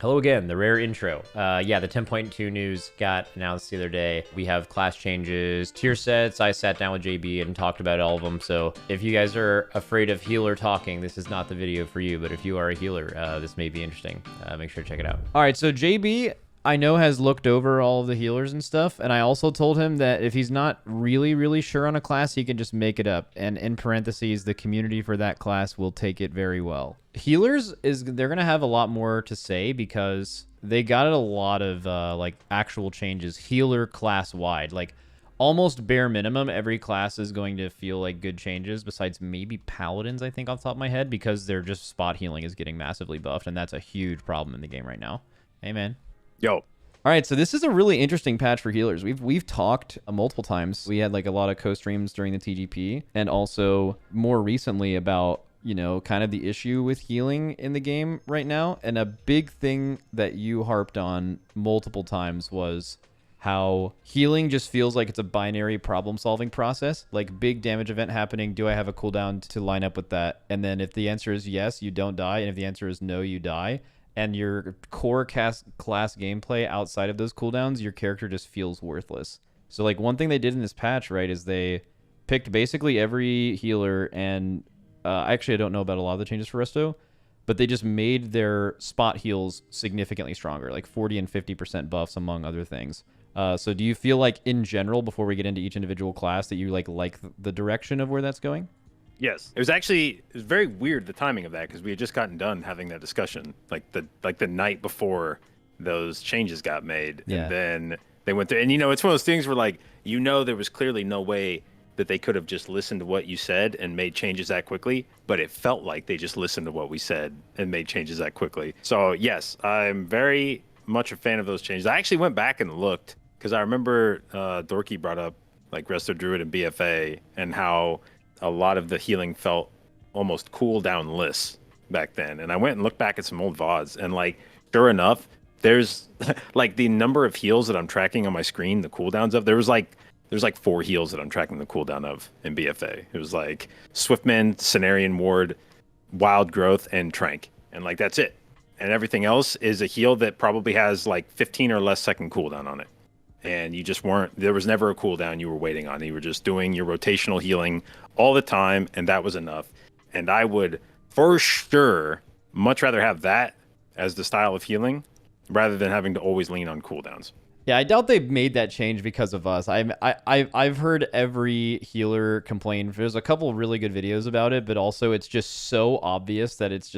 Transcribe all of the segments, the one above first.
Hello again, the rare intro. Yeah, the 10.2 news got announced the other day. We have class changes, tier sets. I sat down with JB and talked about all of them. So if you guys are afraid of healer talking, this is not the video for you. But if you are a healer, this may be interesting. Make sure to check it out. All right, so JB, I know, has looked over all of the healers and stuff. And I also told him that if he's not really sure on a class, he can just make it up. And in parentheses, the community for that class will take it very well. Healers they're gonna have a lot more to say because they got a lot of like actual changes healer class wide, like almost bare minimum every class is going to feel like good changes besides maybe paladins, I think, off the top of my head, because they're just spot healing is getting massively buffed, and that's a huge problem in the game right now. Hey man. Yo. All right, so this is a really interesting patch for healers. We've talked multiple times. We had like a lot of co-streams during the TGP, and also more recently about, you know, kind of the issue with healing in the game right now. And a big thing that you harped on multiple times was how healing just feels like it's a binary problem-solving process. Like, big damage event happening, do I have a cooldown to line up with that? And then if the answer is yes, you don't die. And if the answer is no, you die. And your core class gameplay outside of those cooldowns, your character just feels worthless. So, like, one thing they did in this patch, right, is they picked basically every healer and... actually, I don't know about a lot of the changes for Resto, but they just made their spot heals significantly stronger, like 40 and 50% buffs, among other things. So do you feel like, in general, before we get into each individual class, that you like the direction of where that's going? Yes. It was very weird, the timing of that, because we had just gotten done having that discussion, like the night before those changes got made. Yeah. And then they went through, and it's one of those things where, like, there was clearly no way that they could have just listened to what you said and made changes that quickly, but it felt like they just listened to what we said and made changes that quickly. So yes, I'm very much a fan of those changes. I actually went back and looked, because I remember Dorky brought up like Resto Druid and BFA and how a lot of the healing felt almost cooldown-less back then. And I went and looked back at some old VODs, and like, sure enough, there's like the number of heals that I'm tracking on my screen, the cooldowns of, there's like 4 heals that I'm tracking the cooldown of in BFA. It was like Swiftman, Cenarian Ward, Wild Growth, and Trank. And like, that's it. And everything else is a heal that probably has like 15 or less second cooldown on it. And you just there was never a cooldown you were waiting on. You were just doing your rotational healing all the time, and that was enough. And I would, for sure, much rather have that as the style of healing rather than having to always lean on cooldowns. Yeah, I doubt they made that change because of us. I've heard every healer complain. There's a couple really good videos about it, but also it's just so obvious that it's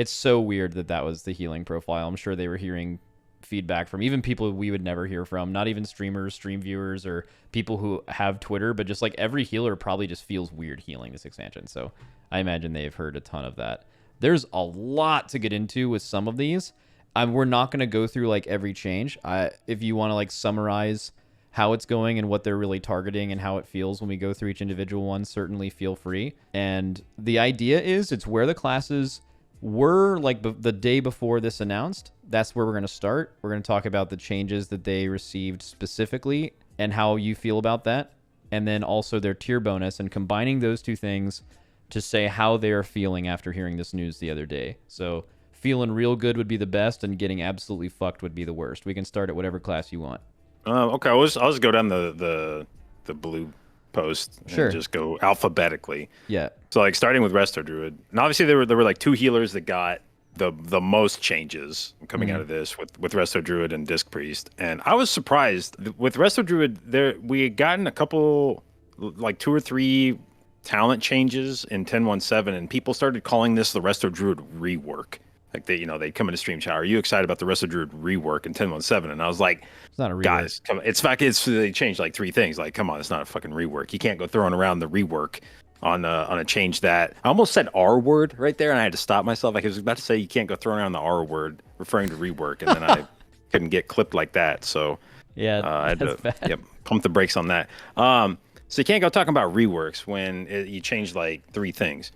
so weird that was the healing profile. I'm sure they were hearing feedback from even people we would never hear from, not even streamers, stream viewers, or people who have Twitter, but just like every healer probably just feels weird healing this expansion. So I imagine they've heard a ton of that. There's a lot to get into with some of these. We're not going to go through like every change. If you want to like summarize how it's going and what they're really targeting and how it feels when we go through each individual one, certainly feel free. And the idea is it's where the classes were like the day before this announced. That's where we're going to start. We're going to talk about the changes that they received specifically and how you feel about that. And then also their tier bonus, and combining those two things to say how they are feeling after hearing this news the other day. So feeling real good would be the best, and getting absolutely fucked would be the worst. We can start at whatever class you want. Okay, I'll just go down the blue post and Sure. just go alphabetically. Yeah. So like, starting with Resto Druid, and obviously there were like 2 healers that got the most changes coming out of this with Resto Druid and Disc Priest, and I was surprised with Resto Druid. We had gotten a couple, like 2 or 3 talent changes in 10.1.7, and people started calling this the Resto Druid rework. Like, they'd come into stream chat, are you excited about the Resto Druid rework in 10.1.7? And I was like, It's not a rework. guys, come on. They changed like 3 things. Like, come on, it's not a fucking rework. You can't go throwing around the rework on a change that I almost said R word right there, and I had to stop myself. Like, I was about to say you can't go throwing around the R word referring to rework, and then I couldn't get clipped like that. So Yeah, I had to bad. pump the brakes on that. So you can't go talking about reworks when you change like 3 things.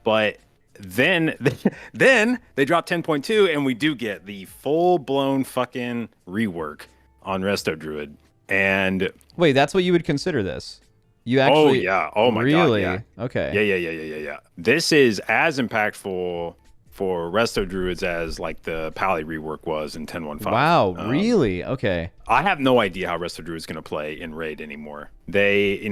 But then they drop 10.2, and we do get the full-blown fucking rework on Resto Druid. And wait, that's what you would consider this? You actually? Oh yeah. Oh my really? god. Yeah. Okay. Yeah. This is as impactful for Resto Druids as like the Pally rework was in 10.15. Wow, really? Okay. I have no idea how Resto Druid's going to play in Raid anymore. They,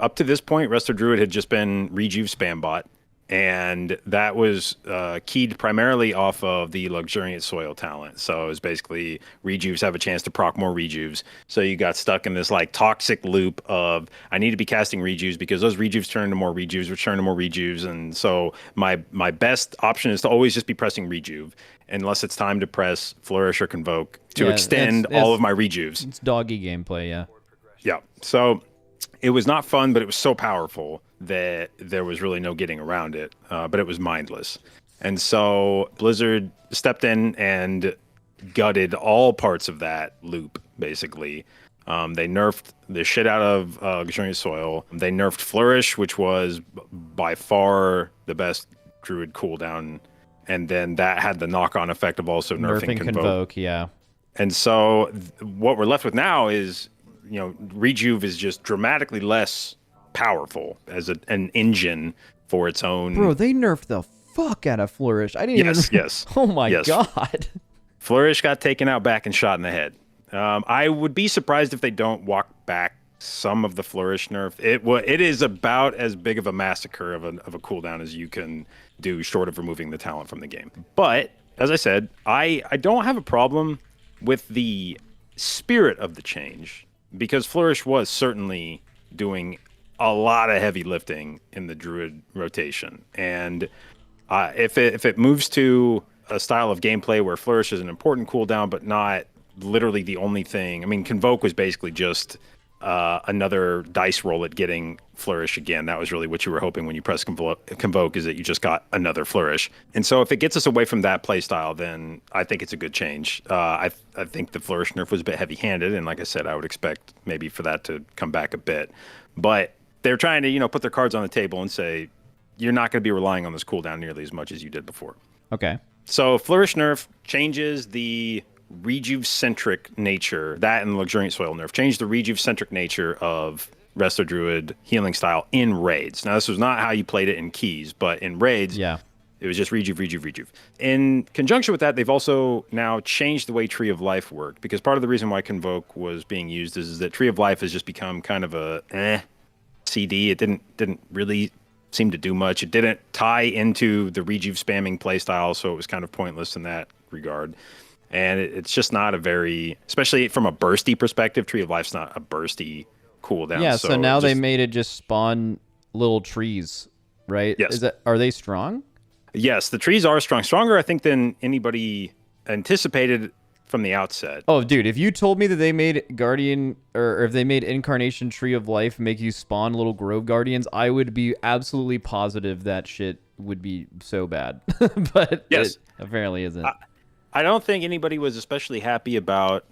up to this point, Resto Druid had just been Rejuve spam bot, and that was keyed primarily off of the Luxuriant Soil talent. So it was basically Rejuves have a chance to proc more Rejuves. So you got stuck in this like toxic loop of I need to be casting Rejuves because those Rejuves turn to more Rejuves, which turn to more Rejuves. And so my best option is to always just be pressing Rejuve unless it's time to press Flourish or Convoke to extend all of my Rejuves. It's doggy gameplay, yeah. Yeah. So it was not fun, but it was so powerful that there was really no getting around it. But it was mindless. And so Blizzard stepped in and gutted all parts of that loop, basically. They nerfed the shit out of Luxuriant Soil. They nerfed Flourish, which was by far the best Druid cooldown. And then that had the knock-on effect of also nerfing Convoke. Yeah. And so what we're left with now is, Rejuve is just dramatically less powerful as an engine for its own. Bro, they nerfed the fuck out of Flourish. I didn't even. Yes. Oh my god. Flourish got taken out back and shot in the head. I would be surprised if they don't walk back some of the Flourish nerf. It is about as big of a massacre of a cooldown as you can do, short of removing the talent from the game. But as I said, I don't have a problem with the spirit of the change, because Flourish was certainly doing a lot of heavy lifting in the Druid rotation. And if it moves to a style of gameplay where Flourish is an important cooldown, but not literally the only thing. I mean, Convoke was basically just another dice roll at getting Flourish again. That was really what you were hoping when you press Convoke, is that you just got another Flourish. And so if it gets us away from that playstyle, then I think it's a good change. I think the Flourish nerf was a bit heavy-handed, and like I said, I would expect maybe for that to come back a bit. But they're trying to, put their cards on the table and say, you're not going to be relying on this cooldown nearly as much as you did before. Okay. So Flourish nerf changes the Rejuve-centric nature, that and the Luxuriant Soil nerf, changed the Rejuve-centric nature of Resto Druid healing style in raids. Now, this was not how you played it in keys, but in raids, it was just Rejuve. In conjunction with that, they've also now changed the way Tree of Life worked, because part of the reason why Convoke was being used is that Tree of Life has just become kind of a CD. It didn't really seem to do much. It didn't tie into the Rejuve spamming playstyle, so it was kind of pointless in that regard. And it's just not a very, especially from a bursty perspective, Tree of Life's not a bursty cooldown. Yeah, so now they made it just spawn little trees, right? Yes. Are they strong? Yes, the trees are strong. Stronger, I think, than anybody anticipated from the outset. Oh, dude, if you told me that they made Guardian, or if they made Incarnation Tree of Life make you spawn little Grove Guardians, I would be absolutely positive that shit would be so bad. But yes, it apparently isn't. I don't think anybody was especially happy about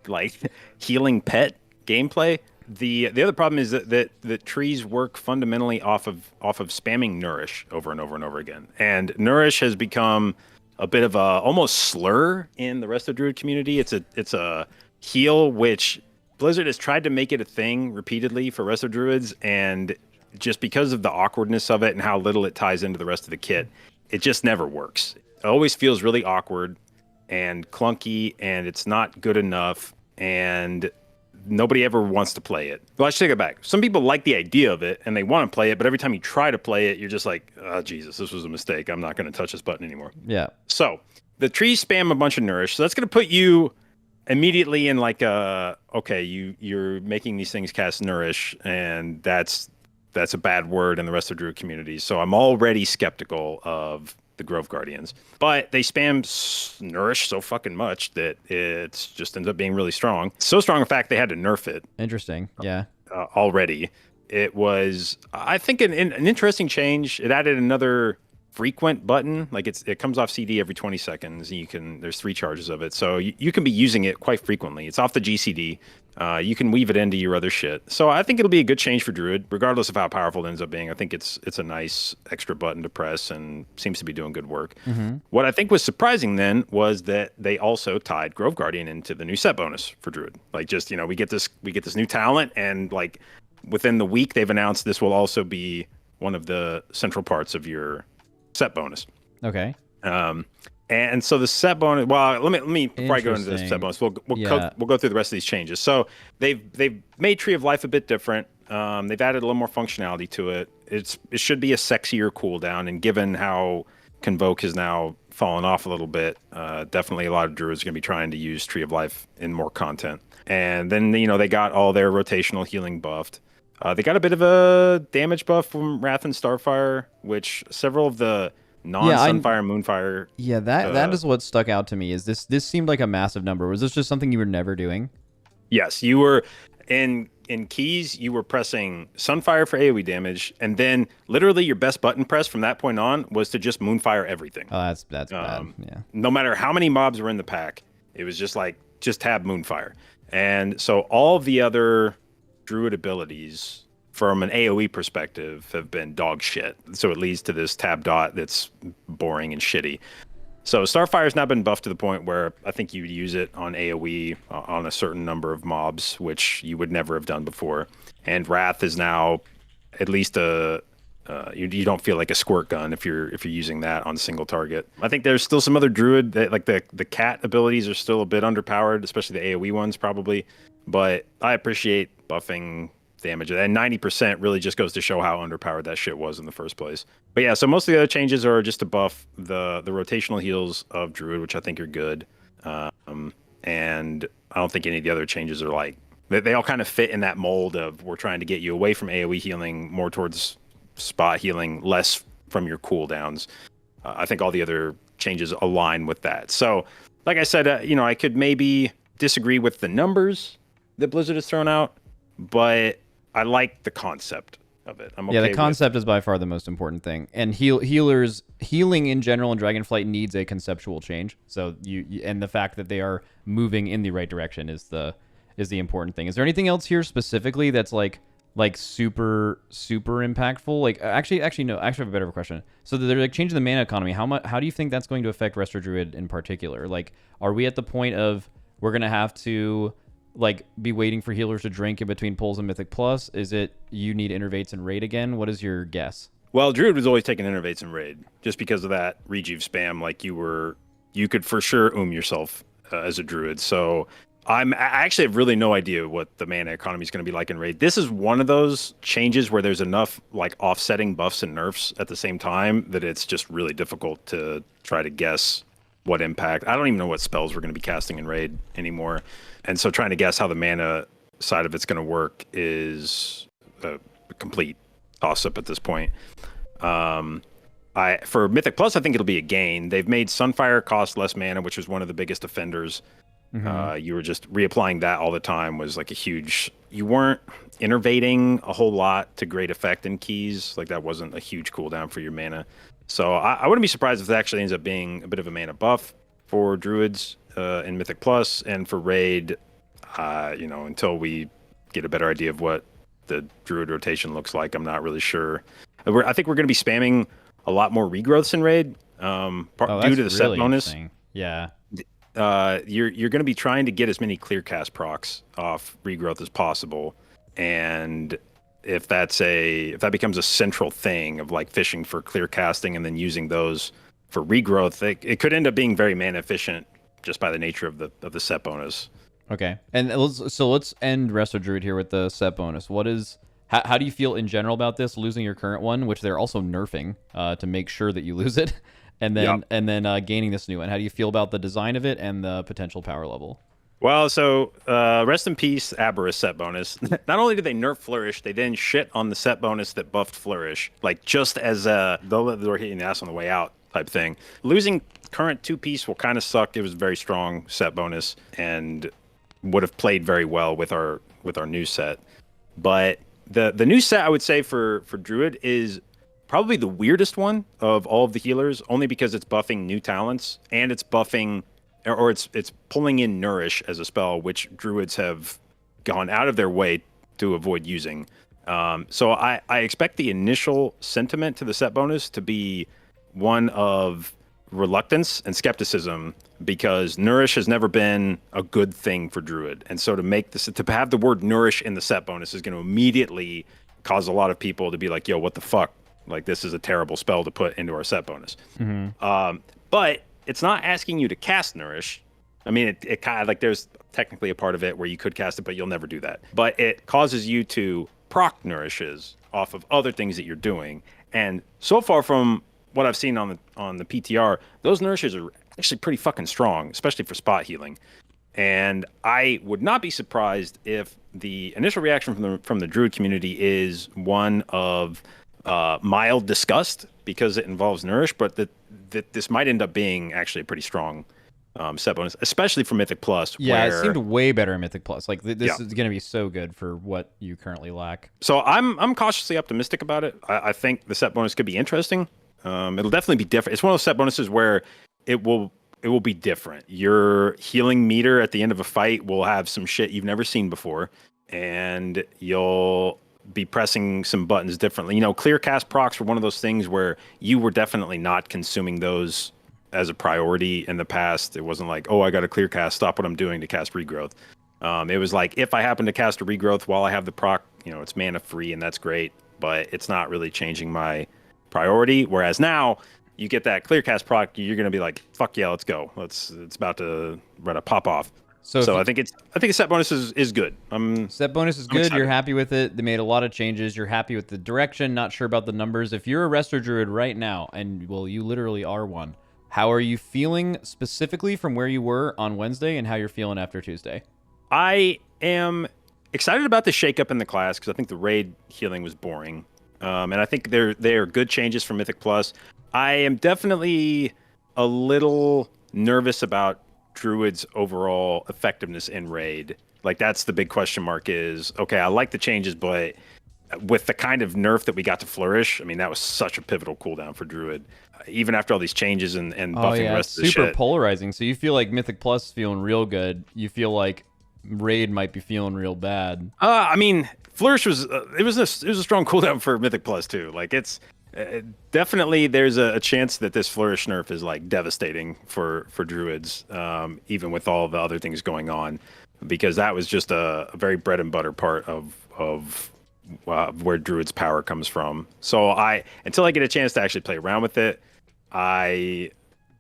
like healing pet gameplay. The other problem is that trees work fundamentally off of spamming Nourish over and over and over again. And Nourish has become a bit of a almost slur in the Resto Druid community. It's a heal which Blizzard has tried to make it a thing repeatedly for Resto Druids, and just because of the awkwardness of it and how little it ties into the rest of the kit, it just never works. It always feels really awkward and clunky, and it's not good enough, and nobody ever wants to play it. Well, I should take it back. Some people like the idea of it, and they want to play it, but every time you try to play it, you're just like, oh, Jesus, this was a mistake. I'm not going to touch this button anymore. Yeah. So the trees spam a bunch of Nourish, so that's going to put you immediately in like okay, you're making these things cast Nourish, and that's a bad word in the rest of the Druid community. So I'm already skeptical of the Grove Guardians, but they spam Nourish so fucking much that it just ends up being really strong. So strong, in fact, they had to nerf it. Interesting. Yeah. Already. It was, I think, an interesting change. It added another frequent button. Like it comes off CD every 20 seconds. And there's 3 charges of it. So you can be using it quite frequently. It's off the GCD. You can weave it into your other shit. So I think it'll be a good change for Druid, regardless of how powerful it ends up being. I think it's a nice extra button to press and seems to be doing good work. Mm-hmm. What I think was surprising then was that they also tied Grove Guardian into the new set bonus for Druid. Like just, we get this new talent, and like within the week they've announced this will also be one of the central parts of your set bonus. Okay. And so the set bonus. Well, let me before I go into the set bonus, we'll go through the rest of these changes. So they've made Tree of Life a bit different. They've added a little more functionality to it. It should be a sexier cooldown, and given how Convoke has now fallen off a little bit, definitely a lot of druids are going to be trying to use Tree of Life in more content. And then they got all their rotational healing buffed. They got a bit of a damage buff from Wrath and Starfire, which several of the non-Sunfire, Moonfire. Yeah, that is what stuck out to me. Is this seemed like a massive number? Was this just something you were never doing? Yes, you were in keys. You were pressing Sunfire for AoE damage, and then literally your best button press from that point on was to just Moonfire everything. Oh, that's bad. Yeah. No matter how many mobs were in the pack, it was just like tab Moonfire, and so all of the other Druid abilities from an AoE perspective have been dog shit. So it leads to this tab dot that's boring and shitty. So Starfire's now been buffed to the point where I think you'd use it on AoE on a certain number of mobs, which you would never have done before. And Wrath is now at least you don't feel like a squirt gun if you're using that on a single target. I think there's still some other Druid that, like the cat abilities are still a bit underpowered, especially the AoE ones probably. But I appreciate buffing damage, and 90% really just goes to show how underpowered that shit was in the first place. But yeah, so most of the other changes are just to buff the rotational heals of Druid, which I think are good. And I don't think any of the other changes are like they all kind of fit in that mold of we're trying to get you away from AoE healing, more towards spot healing, less from your cooldowns. I think all the other changes align with that. So, like I said, I could maybe disagree with the numbers that Blizzard has thrown out, but I like the concept of it. I'm okay. Yeah, the concept is by far the most important thing. And healing in general in Dragonflight needs a conceptual change. So and the fact that they are moving in the right direction is the important thing. Is there anything else here specifically that's like super impactful? Like actually no. Actually, I have a better question. So they're like changing the mana economy. How do you think that's going to affect Resto Druid in particular? Like, are we at the point of we're gonna have to be waiting for healers to drink in between pulls and Mythic Plus? Is it you need Innervates and Raid again? What is your guess? Well, Druid was always taking Innervates and Raid just because of that Rejuve spam. Like you could for sure yourself as a Druid. So I actually have really no idea what the mana economy is going to be like in Raid. This is one of those changes where there's enough offsetting buffs and nerfs at the same time that it's just really difficult to try to guess what impact. I don't even know what spells we're going to be casting in Raid anymore. And so trying to guess how the mana side of it's going to work is a complete toss-up at this point. For Mythic Plus, I think it'll be a gain. They've made Sunfire cost less mana, which was one of the biggest offenders. Mm-hmm. You were just reapplying that all the time was like a huge... You weren't innervating a whole lot to great effect in keys. Like that wasn't a huge cooldown for your mana. So I wouldn't be surprised if that actually ends up being a bit of a mana buff for Druids in Mythic Plus, and for Raid, until we get a better idea of what the Druid rotation looks like, I'm not really sure. I think we're going to be spamming a lot more regrowths in Raid due to the set bonus. Yeah. You're going to be trying to get as many clear cast procs off regrowth as possible, and if that becomes a central thing of fishing for clear casting and then using those for regrowth, it could end up being very mana efficient just by the nature of the set bonus. Okay, and let's end Resto Druid here with the set bonus. How do you feel in general about this, losing your current one, which they're also nerfing to make sure that you lose it, and then gaining this new one? How do you feel about the design of it and the potential power level? Well, so rest in peace, Aberrus set bonus. Not only did they nerf Flourish, they then shit on the set bonus that buffed Flourish, just as they're hitting the ass on the way out type thing. Losing current 2-piece will kind of suck. It was a very strong set bonus and would have played very well with our new set. But the new set, I would say for Druid, is probably the weirdest one of all of the healers, only because it's buffing new talents and it's buffing, or it's pulling in Nourish as a spell, which Druids have gone out of their way to avoid using. So I expect the initial sentiment to the set bonus to be one of reluctance and skepticism, because Nourish has never been a good thing for Druid. And so to have the word Nourish in the set bonus is going to immediately cause a lot of people to be like, yo, what the fuck? This is a terrible spell to put into our set bonus. Mm-hmm. but it's not asking you to cast Nourish. I mean, it kind of like there's technically a part of it where you could cast it, but you'll never do that. But it causes you to proc Nourishes off of other things that you're doing. And so far from what I've seen on the PTR, those Nourishes are actually pretty fucking strong, especially for spot healing. And I would not be surprised if the initial reaction from the Druid community is one of mild disgust because it involves Nourish, but that this might end up being actually a pretty strong set bonus, especially for Mythic Plus. Yeah, where, it seemed way better in Mythic Plus. Like this Yeah. is going to be so good for what you currently lack. So I'm cautiously optimistic about it. I think the set bonus could be interesting. It'll definitely be different. It's one of those set bonuses where it will be different. Your healing meter at the end of a fight will have some shit you've never seen before, and you'll be pressing some buttons differently. You know, clear cast procs were one of those things where you were definitely not consuming those as a priority in the past. It wasn't like, oh, I got a clear cast, stop what I'm doing to cast regrowth. It was like, if I happen to cast a regrowth while I have the proc, you know, it's mana free and that's great, but it's not really changing my priority. Whereas now you get that clear cast proc, you're going to be like, fuck yeah, let's go. It's about to pop off. So I think a set bonus is good. Set bonus is good. You're happy with it. They made a lot of changes. You're happy with the direction. Not sure about the numbers. If you're a Resto Druid right now, and well, you literally are one, how are you feeling specifically from where you were on Wednesday and how you're feeling after Tuesday? I am excited about the shakeup in the class because I think the raid healing was boring. And I think they're good changes for Mythic Plus. I am definitely a little nervous about Druid's overall effectiveness in raid. Like, that's the big question mark is, okay, I like the changes, but with the kind of nerf that we got to Flourish, I mean, that was such a pivotal cooldown for Druid. Even after all these changes and buffing the rest of the shit. Super polarizing. So you feel like Mythic Plus is feeling real good. You feel like raid might be feeling real bad. I mean, Flourish was it was a strong cooldown for Mythic Plus too. Like, it's definitely there's a chance that this Flourish nerf is like devastating for Druids, even with all the other things going on, because that was just a very bread and butter part of where Druid's power comes from. So until I get a chance to actually play around with it, I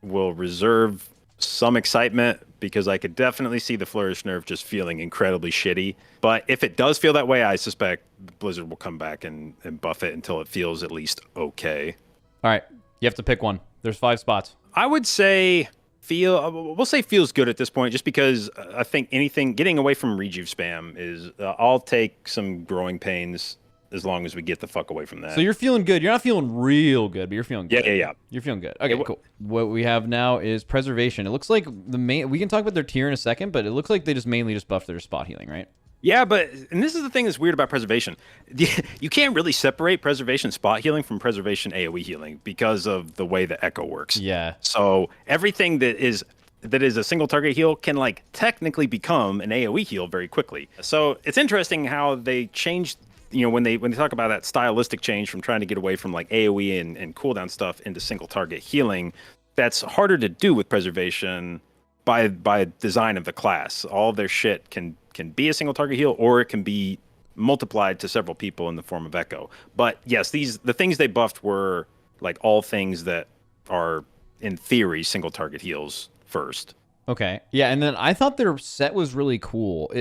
will reserve some excitement because I could definitely see the Flourish nerf just feeling incredibly shitty. But if it does feel that way, I suspect Blizzard will come back and buff it until it feels at least okay. All right, you have to pick one. There's 5 spots. I would say we'll say feels good at this point, just because I think getting away from rejuve spam is, I'll take some growing pains as long as we get the fuck away from that. So you're feeling good. You're not feeling real good, but you're feeling good. Yeah. You're feeling good. Okay, cool. What we have now is preservation. It looks like we can talk about their tier in a second, but it looks like they mainly buffed their spot healing, right? Yeah, and this is the thing that's weird about preservation. You can't really separate preservation spot healing from preservation AoE healing because of the way the echo works. Yeah. So everything that is a single target heal can like technically become an AoE heal very quickly. So it's interesting how they changed, you know, when they talk about that stylistic change from trying to get away from like AoE and cooldown stuff into single target healing. That's harder to do with preservation by design of the class. All of their shit can be a single target heal, or it can be multiplied to several people in the form of echo. But yes, the things they buffed were like all things that are in theory single target heals first. Okay. Yeah, and then I thought their set was really cool.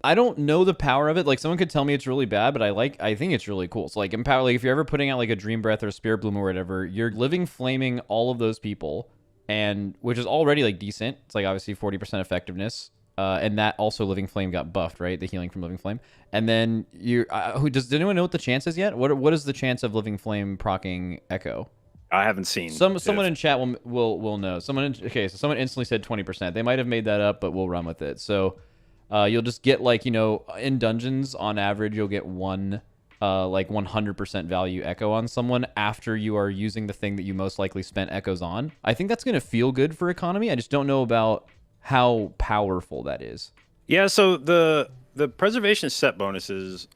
I don't know the power of it. Like, someone could tell me it's really bad, but I think it's really cool. So like empower, like if you're ever putting out like a Dream Breath or Spirit Bloom or whatever, you're living flaming all of those people, and which is already like decent. It's like obviously 40% effectiveness. And that also Living Flame got buffed, right? The healing from Living Flame. And then does anyone know what the chance is yet? What is the chance of Living Flame proccing Echo? I haven't seen. Someone in chat will know. So someone instantly said 20%. They might have made that up, but we'll run with it. So you'll just get like, you know, in dungeons on average you'll get one like 100% value echo on someone after you are using the thing that you most likely spent echoes on. I think that's going to feel good for economy. I just don't know about how powerful that is. Yeah, so the preservation set bonuses,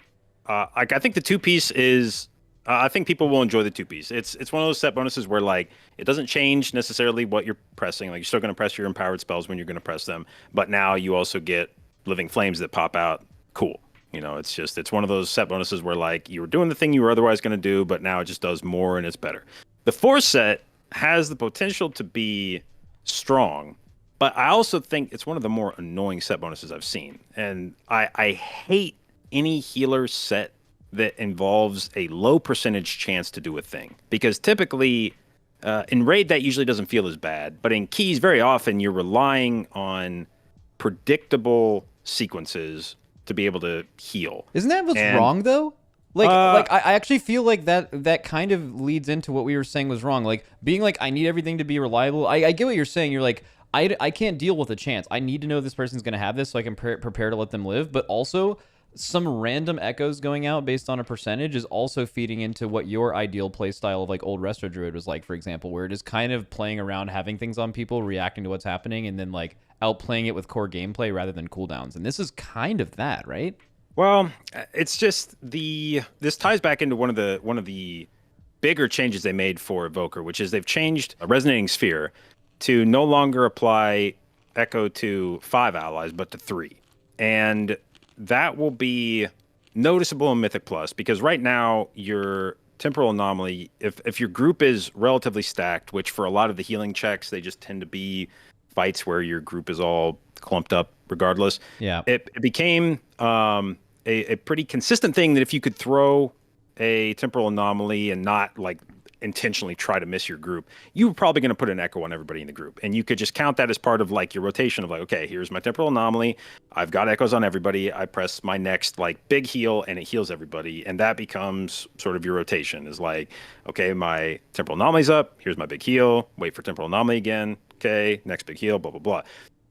I think the 2-piece is, I think people will enjoy the 2-piece. It's one of those set bonuses where like it doesn't change necessarily what you're pressing. Like, you're still going to press your empowered spells when you're going to press them, but now you also get living flames that pop out. Cool. You know, it's one of those set bonuses where like you were doing the thing you were otherwise going to do, but now it just does more and it's better. The 4 set has the potential to be strong, but I also think it's one of the more annoying set bonuses I've seen. And I hate any healer set that involves a low percentage chance to do a thing. Because typically, in raid, that usually doesn't feel as bad. But in keys, very often, you're relying on predictable sequences to be able to heal. Isn't that what's And wrong though? I actually feel like that kind of leads into what we were saying was wrong. Like being like, I need everything to be reliable. I get what you're saying. You're like, I can't deal with a chance. I need to know this person's going to have this so I can prepare to let them live. But also, some random echoes going out based on a percentage is also feeding into what your ideal play style of like old Resto Druid was like, for example, where it is kind of playing around, having things on people, reacting to what's happening, and then like outplaying it with core gameplay rather than cooldowns. And this is kind of that, right? well, it's just this ties back into one of the bigger changes they made for Evoker, which is they've changed a resonating sphere to no longer apply echo to 5 allies, but to 3. And that will be noticeable in Mythic Plus because right now your temporal anomaly, if your group is relatively stacked, which for a lot of the healing checks, they just tend to be fights where your group is all clumped up regardless. Yeah. It became a pretty consistent thing that if you could throw a temporal anomaly and not like intentionally try to miss your group, you were probably going to put an echo on everybody in the group. And you could just count that as part of like your rotation of like, okay, here's my temporal anomaly. I've got echoes on everybody. I press my next like big heal and it heals everybody. And that becomes sort of your rotation is like, okay, my temporal anomaly's up. Here's my big heal. Wait for temporal anomaly again. Okay, next big heal, blah, blah, blah.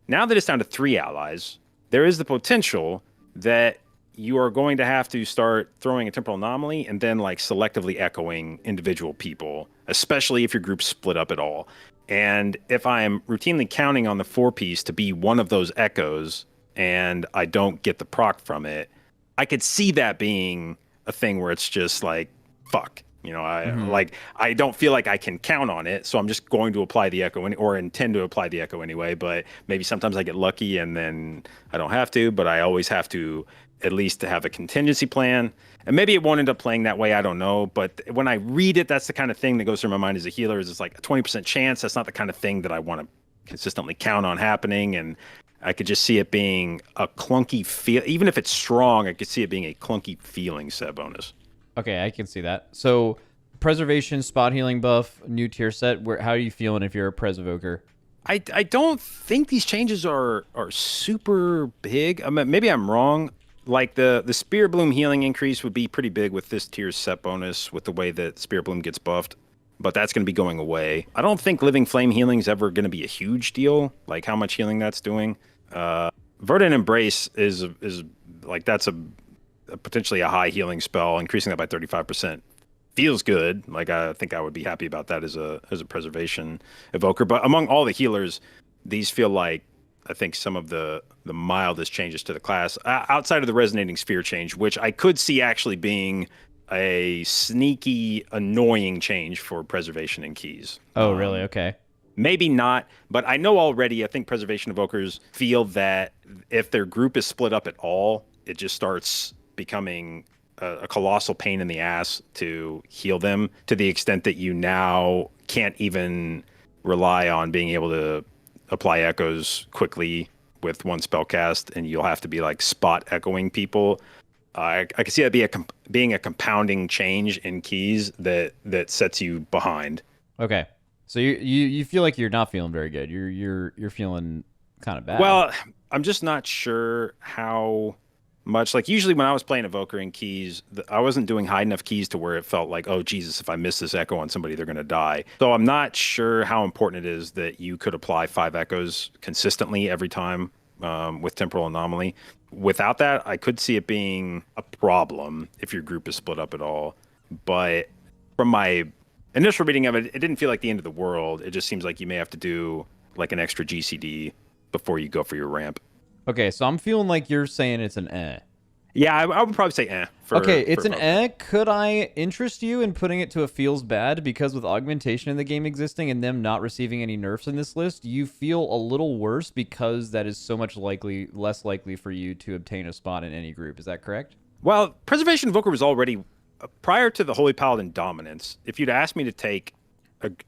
Now that it's down to 3 allies, there is the potential that you are going to have to start throwing a temporal anomaly and then like selectively echoing individual people, especially if your group's split up at all. And if I am routinely counting on the 4-piece to be one of those echoes and I don't get the proc from it, I could see that being a thing where it's just like, fuck. You know, I don't feel like I can count on it, so I'm just going to apply the echo or intend to apply the echo anyway. But maybe sometimes I get lucky and then I don't have to, but I always have to at least to have a contingency plan. And maybe it won't end up playing that way. I don't know. But when I read it, that's the kind of thing that goes through my mind as a healer. Is it's like a 20% chance. That's not the kind of thing that I want to consistently count on happening. And I could just see it being a clunky feel. Even if it's strong, I could see it being a clunky feeling set bonus. Okay, I can see that. So, preservation, spot healing buff, new tier set. How are you feeling if you're a Pres Evoker? I don't think these changes are super big. I mean, maybe I'm wrong. Like the Spear Bloom healing increase would be pretty big with this tier's set bonus with the way that Spear Bloom gets buffed. But that's going to be going away. I don't think Living Flame healing is ever going to be a huge deal, like how much healing that's doing. Verdant Embrace is like that's a potentially a high healing spell. Increasing that by 35% feels good. Like I think I would be happy about that as a preservation evoker. But among all the healers, these feel like I think some of the mildest changes to the class outside of the resonating sphere change, which I could see actually being a sneaky, annoying change for preservation and keys. Oh, really? Okay. Maybe not, but I know already, I think preservation evokers feel that if their group is split up at all, it just starts becoming a colossal pain in the ass to heal them to the extent that you now can't even rely on being able to apply echoes quickly with one spell cast, and you'll have to be like spot echoing people. I can see that being a compounding change in keys that sets you behind. Okay, so you feel like you're not feeling very good. You're feeling kind of bad. Well, I'm just not sure how much. Like usually when I was playing Evoker in keys, I wasn't doing high enough keys to where it felt like, oh Jesus, if I miss this echo on somebody, they're going to die. So I'm not sure how important it is that you could apply 5 echoes consistently every time with temporal anomaly. Without that, I could see it being a problem if your group is split up at all. But from my initial reading of it, it didn't feel like the end of the world. It just seems like you may have to do like an extra GCD before you go for your ramp. Okay, so I'm feeling like you're saying it's an eh. Yeah, I would probably say eh. Okay, it's an eh. Could I interest you in putting it to a feels bad? Because with augmentation in the game existing and them not receiving any nerfs in this list, you feel a little worse because that is so much less likely for you to obtain a spot in any group. Is that correct? Well, Preservation Evoker was already, prior to the Holy Paladin dominance, if you'd asked me to take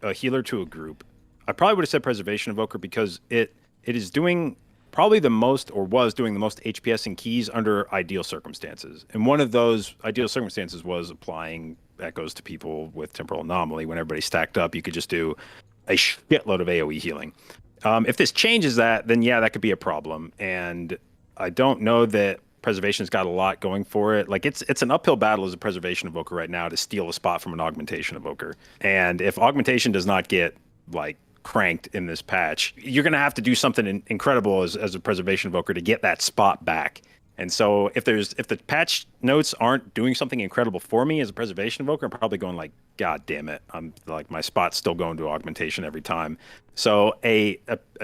a healer to a group, I probably would have said Preservation Evoker because it is doing probably the most, or was doing the most HPS and keys under ideal circumstances. And one of those ideal circumstances was applying echoes to people with temporal anomaly. When everybody stacked up, you could just do a shitload of AoE healing. If this changes that, then yeah, that could be a problem. And I don't know that Preservation's got a lot going for it. Like it's an uphill battle as a Preservation Evoker right now to steal a spot from an Augmentation Evoker. And if Augmentation does not get like cranked in this patch, you're going to have to do something incredible as a Preservation Evoker to get that spot back. And so if the patch notes aren't doing something incredible for me as a Preservation Evoker, I'm probably going like, God damn it, I'm like, my spot's still going to Augmentation every time. So a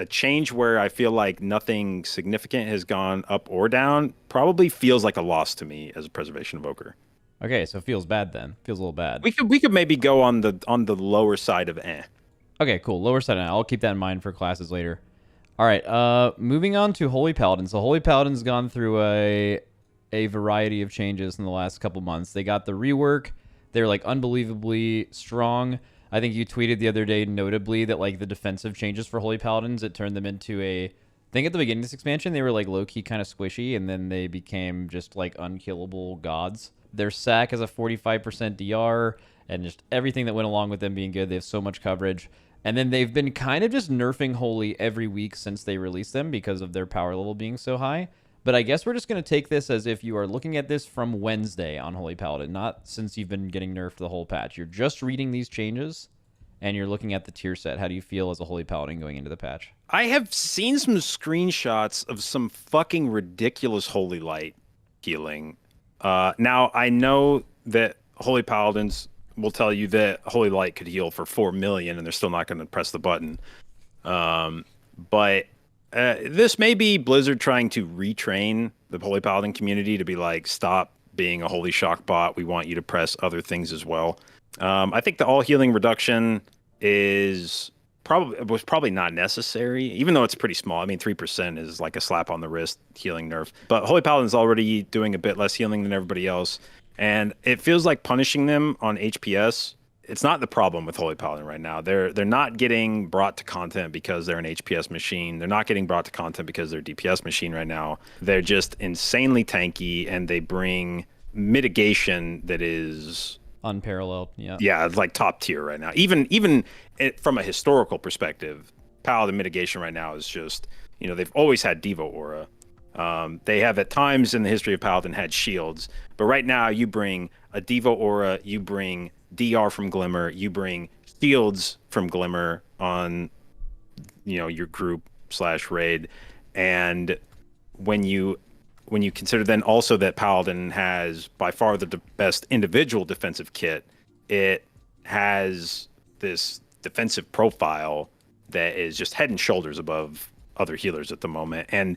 change where I feel like nothing significant has gone up or down probably feels like a loss to me as a Preservation Evoker. Okay, so it feels bad then. Feels a little bad. We could maybe go on the lower side of eh. Okay, cool. Lower side. I'll keep that in mind for classes later. All right. Moving on to Holy Paladin. So Holy Paladin's gone through a variety of changes in the last couple months. They got the rework. They're like unbelievably strong. I think you tweeted the other day, notably, that like the defensive changes for Holy Paladins, it turned them into I think at the beginning of this expansion, they were like low-key kind of squishy, and then they became just like unkillable gods. Their sack is a 45% DR, and just everything that went along with them being good. They have so much coverage. And then they've been kind of just nerfing Holy every week since they released them because of their power level being so high. But I guess we're just going to take this as if you are looking at this from Wednesday on Holy Paladin, not since you've been getting nerfed the whole patch. You're just reading these changes, and you're looking at the tier set. How do you feel as a Holy Paladin going into the patch? I have seen some screenshots of some fucking ridiculous Holy Light healing. Now, I know that Holy Paladins will tell you that Holy Light could heal for 4 million and they're still not going to press the button. But this may be Blizzard trying to retrain the Holy Paladin community to be like, stop being a Holy Shock bot. We want you to press other things as well. I think the all healing reduction was probably not necessary, even though it's pretty small. I mean, 3% is like a slap on the wrist healing nerf. But Holy Paladin's already doing a bit less healing than everybody else. And it feels like punishing them on HPS. It's not the problem with Holy Paladin right now. They're not getting brought to content because they're an HPS machine. They're not getting brought to content because they're a DPS machine right now. They're just insanely tanky, and they bring mitigation that is unparalleled. Yeah, it's like top tier right now. Even from a historical perspective, Paladin mitigation right now is just, they've always had Devo Aura. They have at times in the history of Paladin had shields, but right now you bring a Devo Aura, you bring DR from Glimmer, you bring shields from Glimmer on, your group/raid, and when you consider then also that Paladin has by far the best individual defensive kit, it has this defensive profile that is just head and shoulders above other healers at the moment, and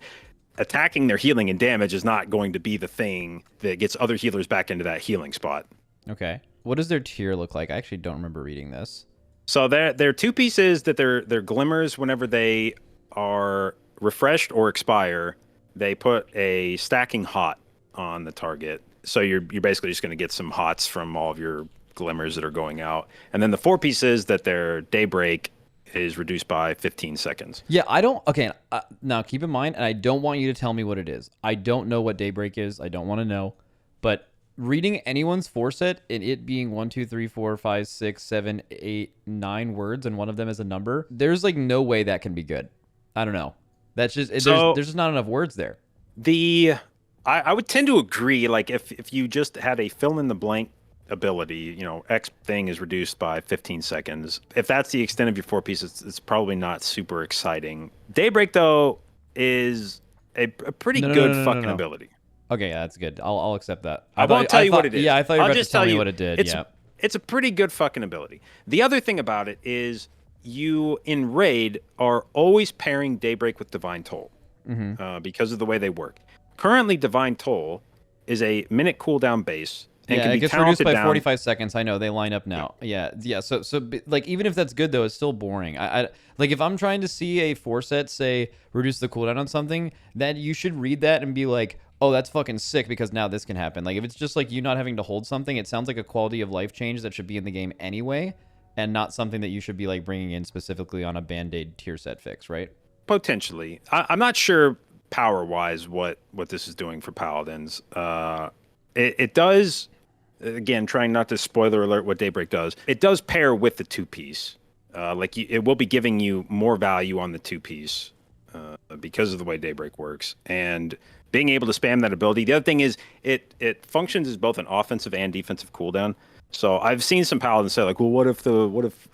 attacking their healing and damage is not going to be the thing that gets other healers back into that healing spot. Okay. What does their tier look like? I actually don't remember reading this. So their two pieces that they're glimmers whenever they are refreshed or expire, they put a stacking hot on the target. So you're basically just going to get some hots from all of your glimmers that are going out. And then the 4 pieces that their daybreak is reduced by 15 seconds. Yeah, I don't... Okay, now keep in mind, and I don't want you to tell me what it is. I don't know what Daybreak is. I don't want to know. But reading anyone's 4 set and it being 1, 2, 3, 4, 5, 6, 7, 8, 9 words, and one of them is a number, there's like no way that can be good. I don't know. That's just... there's just not enough words there. I would tend to agree. Like if you just had a fill-in-the-blank ability, X thing is reduced by 15 seconds. If that's the extent of your 4 pieces, it's probably not super exciting. Daybreak, though, is a pretty good fucking ability. Okay, yeah, that's good. I'll accept that. I won't tell you what it is. Yeah, I thought you were about to tell me what it did. It's a pretty good fucking ability. The other thing about it is you, in Raid, are always pairing Daybreak with Divine Toll because of the way they work. Currently, Divine Toll is a minute cooldown base. And it gets reduced by 45 seconds. I know they line up now. Yeah. So like even if that's good though, it's still boring. I like if I'm trying to see a 4 set say reduce the cooldown on something, then you should read that and be like, oh, that's fucking sick because now this can happen. Like if it's just like you not having to hold something, it sounds like a quality of life change that should be in the game anyway. and not something that you should be like bringing in specifically on a band-aid tier set fix, right? Potentially. I'm not sure power-wise what this is doing for paladins. It does, again, trying not to spoiler alert what Daybreak does. It does pair with the two-piece. It will be giving you more value on the two-piece because of the way Daybreak works, and being able to spam that ability. The other thing is it functions as both an offensive and defensive cooldown. So I've seen some paladins say like, well, what if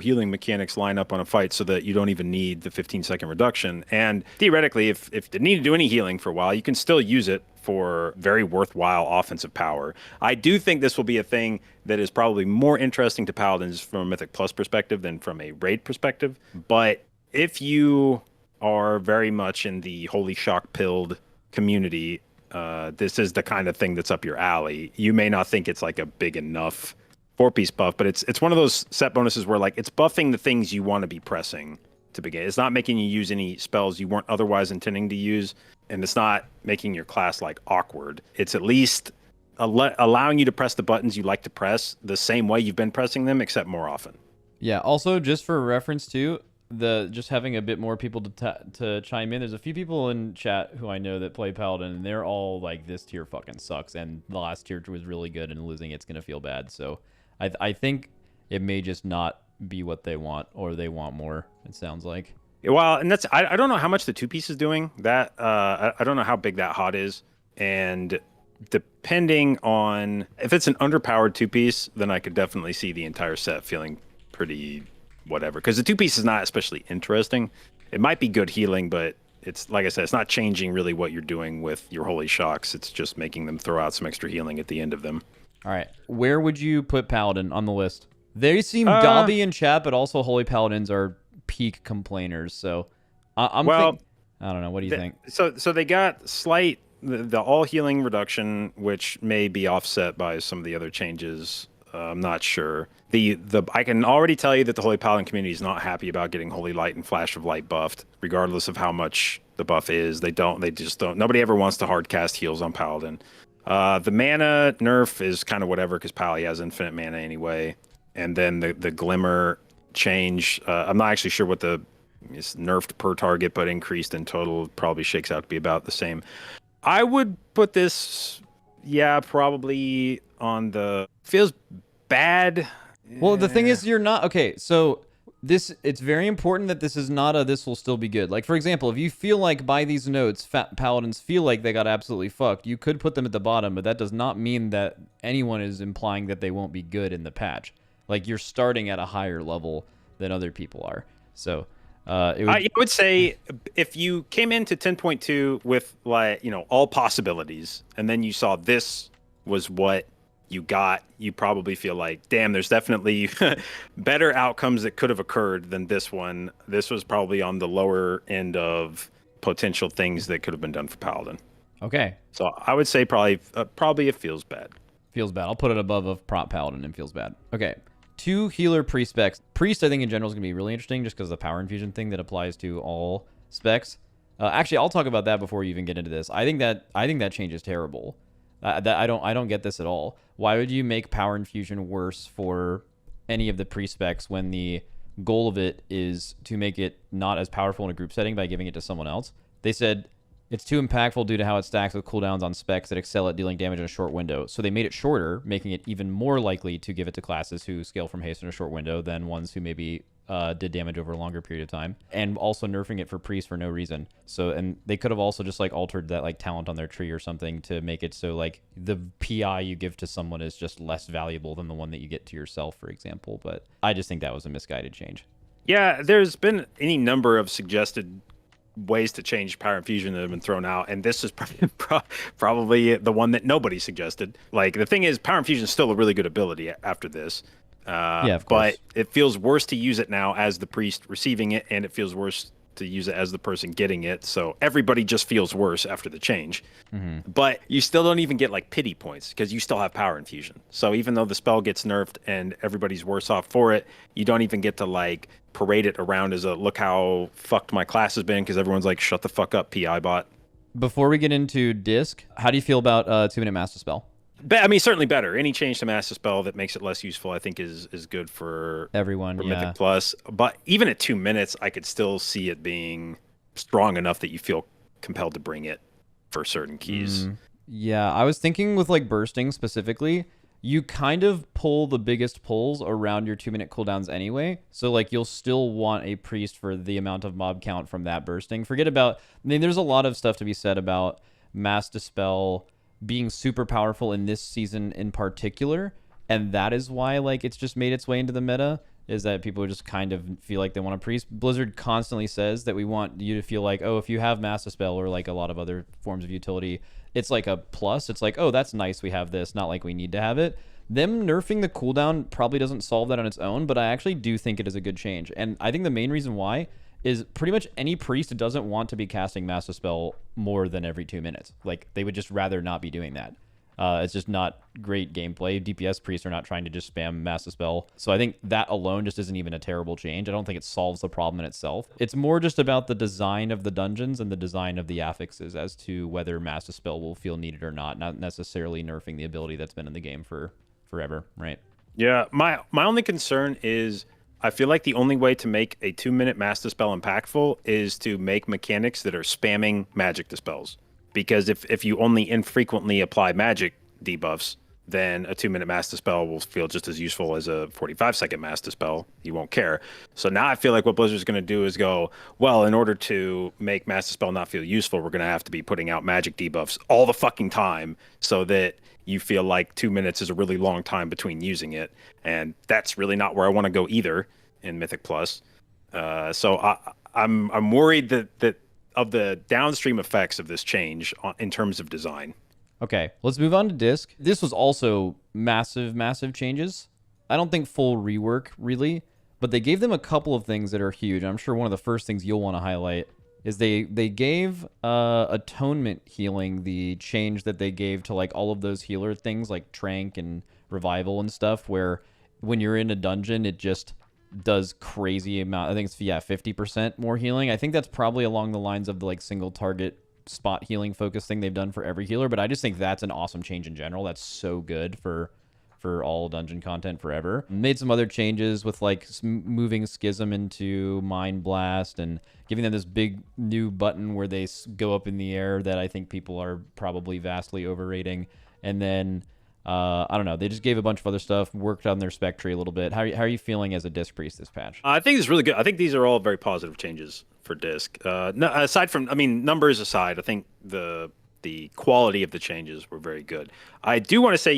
healing mechanics line up on a fight so that you don't even need the 15-second reduction? And theoretically, if you need to do any healing for a while, you can still use it for very worthwhile offensive power. I do think this will be a thing that is probably more interesting to paladins from a Mythic Plus perspective than from a raid perspective. But if you are very much in the Holy Shock pilled community, this is the kind of thing that's up your alley. You may not think it's like a big enough 4-piece buff, but it's one of those set bonuses where like it's buffing the things you want to be pressing to begin. It's not making you use any spells you weren't otherwise intending to use, and it's not making your class like awkward. It's at least allowing you to press the buttons you like to press the same way you've been pressing them, except more often. Yeah. Also, just for reference too, just having a bit more people to chime in. There's a few people in chat who I know that play Paladin, and they're all like, this tier fucking sucks, and the last tier was really good, and losing it's gonna feel bad. So I think it may just not be what they want, or they want more, it sounds like. Well, and that's I don't know how much the two-piece is doing. That I don't know how big that hot is, and depending on if it's an underpowered two-piece, then I could definitely see the entire set feeling pretty whatever, because the two-piece is not especially interesting. It might be good healing, but it's like I said, it's not changing really what you're doing with your Holy Shocks. It's just making them throw out some extra healing at the end of them. All right, where would you put Paladin on the list? They seem Dobby in chat, but also Holy Paladins are peak complainers. So I don't know. What do you think? So they got the all healing reduction, which may be offset by some of the other changes. I'm not sure. I can already tell you that the Holy Paladin community is not happy about getting Holy Light and Flash of Light buffed, regardless of how much the buff is. They just don't. Nobody ever wants to hard cast heals on Paladin. The mana nerf is kind of whatever, because Pally has infinite mana anyway. And then the Glimmer change, I'm not actually sure what it's nerfed per target, but increased in total probably shakes out to be about the same. I would put this, probably on the feels bad. Well, the thing is, you're not okay. So it's very important that this is not this will still be good. Like, for example, if you feel like by these notes, Paladins feel like they got absolutely fucked, you could put them at the bottom, but that does not mean that anyone is implying that they won't be good in the patch. Like, you're starting at a higher level than other people are. So I would say if you came into 10.2 with all possibilities, and then you saw this was what you got, you probably feel like, damn, there's definitely better outcomes that could have occurred than this one. This was probably on the lower end of potential things that could have been done for Paladin. Okay. So I would say probably it feels bad. Feels bad. I'll put it above of prop Paladin and feels bad. Okay. 2 healer pre-specs. Priest, I think, in general is going to be really interesting just because of the power infusion thing that applies to all specs. Actually, I'll talk about that before you even get into this. I think that change is terrible. I don't get this at all. Why would you make power infusion worse for any of the pre-specs when the goal of it is to make it not as powerful in a group setting by giving it to someone else? They said it's too impactful due to how it stacks with cooldowns on specs that excel at dealing damage in a short window. So they made it shorter, making it even more likely to give it to classes who scale from haste in a short window than ones who maybe did damage over a longer period of time, and also nerfing it for priests for no reason. So, and they could have also just like altered that like talent on their tree or something to make it so like the PI you give to someone is just less valuable than the one that you get to yourself, for example. But I just think that was a misguided change. Yeah, there's been any number of suggested ways to change power infusion that have been thrown out, and this is probably the one that nobody suggested. Like, the thing is, power infusion is still a really good ability after this. Yeah, of course. But it feels worse to use it now as the priest receiving it, and it feels worse to use it as the person getting it. So everybody just feels worse after the change. Mm-hmm. But you still don't even get like pity points because you still have power infusion. So even though the spell gets nerfed and everybody's worse off for it, you don't even get to like parade it around as a look how fucked my class has been, because everyone's like, shut the fuck up, PI bot. Before we get into disc, how do you feel about 2-minute master spell? I mean, certainly better. Any change to Master Spell that makes it less useful, I think, is good for Everyone, Mythic yeah. Plus. But even at 2 minutes, I could still see it being strong enough that you feel compelled to bring it for certain keys. Yeah, I was thinking with like bursting specifically, you kind of pull the biggest pulls around your 2 minute cooldowns anyway. So like you'll still want a priest for the amount of mob count from that bursting. Forget about, I mean, there's a lot of stuff to be said about Mass Dispel being super powerful in this season in particular, and that is why like it's just made its way into the meta, is that people just kind of feel like they want a priest. Blizzard constantly says that we want you to feel like, oh, if you have Mass Dispel or like a lot of other forms of utility, it's like a plus. It's like, oh, that's nice, we have this, not like we need to have it. Them nerfing the cooldown probably doesn't solve that on its own, but I actually do think it is a good change. And I think the main reason why is pretty much any priest doesn't want to be casting Mass Dispel more than every 2 minutes. Like, they would just rather not be doing that. It's just not great gameplay. DPS priests are not trying to just spam Mass Dispel. So I think that alone just isn't even a terrible change. I don't think it solves the problem in itself. It's more just about the design of the dungeons and the design of the affixes as to whether Mass Dispel will feel needed or not necessarily nerfing the ability that's been in the game for forever, right? Yeah, my only concern is I feel like the only way to make a 2 minute Mass Dispel impactful is to make mechanics that are spamming magic dispels. Because if you only infrequently apply magic debuffs, then a 2 minute Mass Dispel will feel just as useful as a 45-second Mass Dispel. You won't care. So now I feel like what Blizzard's going to do is go, well, in order to make Mass Dispel not feel useful, we're going to have to be putting out magic debuffs all the fucking time so that you feel like 2 minutes is a really long time between using it. And that's really not where I want to go either in Mythic Plus. So I'm worried that of the downstream effects of this change in terms of design. Okay, let's move on to Disc. This was also massive changes. I don't think full rework, really, but they gave them a couple of things that are huge. I'm sure one of the first things you'll want to highlight is they gave Atonement healing the change that they gave to like all of those healer things like Trank and Revival and stuff, where when you're in a dungeon, it just does crazy amount. I think it's 50% more healing. I think that's probably along the lines of the like single target spot healing focus thing they've done for every healer, but I just think that's an awesome change in general. That's so good for all dungeon content forever. Made some other changes with like moving Schism into Mind Blast and giving them this big new button where they go up in the air that I think people are probably vastly overrating. And then I don't know. They just gave a bunch of other stuff, worked on their spec tree a little bit. How are you feeling as a Disc Priest this patch? I think it's really good. I think these are all very positive changes for Disc. No, aside from, I mean, numbers aside, I think the quality of the changes were very good. I do want to say,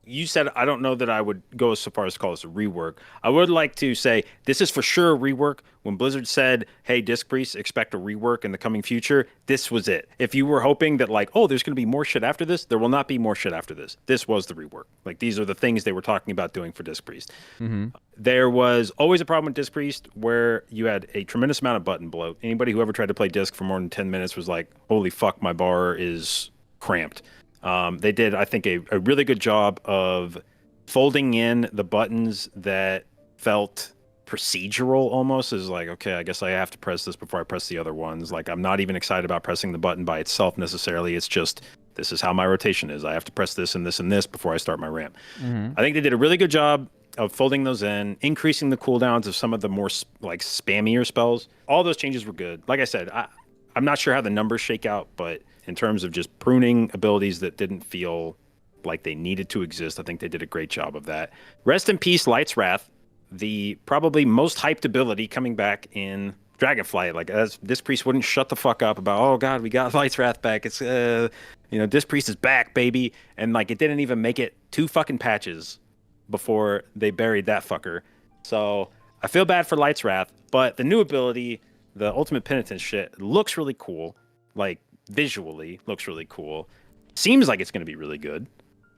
you said I don't know that I would go so far as to call this a rework. I would like to say this is for sure a rework. When Blizzard said, hey, Disc Priests, expect a rework in the coming future, this was it. If you were hoping that like, oh, there's going to be more shit after this, there will not be more shit after this. This was the rework. Like, these are the things they were talking about doing for Disc Priest. Mm-hmm. There was always a problem with Disc Priest where you had a tremendous amount of button bloat. Anybody who ever tried to play Disc for more than 10 minutes was like, holy fuck, my bar is cramped. They did, I think, a really good job of folding in the buttons that felt procedural almost, is like, okay, I guess I have to press this before I press the other ones. Like, I'm not even excited about pressing the button by itself necessarily. It's just, this is how my rotation is. I have to press this and this and this before I start my ramp. Mm-hmm. I think they did a really good job of folding those in, increasing the cooldowns of some of the more like spammier spells. All those changes were good. Like I said, I'm not sure how the numbers shake out, but in terms of just pruning abilities that didn't feel like they needed to exist, I think they did a great job of that. Rest in peace, Light's Wrath, the probably most hyped ability coming back in Dragonflight. Like, as Disc Priest wouldn't shut the fuck up about, oh god, we got Light's Wrath back. It's Disc Priest is back, baby. And like, it didn't even make it 2 fucking patches before they buried that fucker. So I feel bad for Light's Wrath, but the new ability, the Ultimate Penitence shit, looks really cool. Like, visually looks really cool. Seems like it's going to be really good.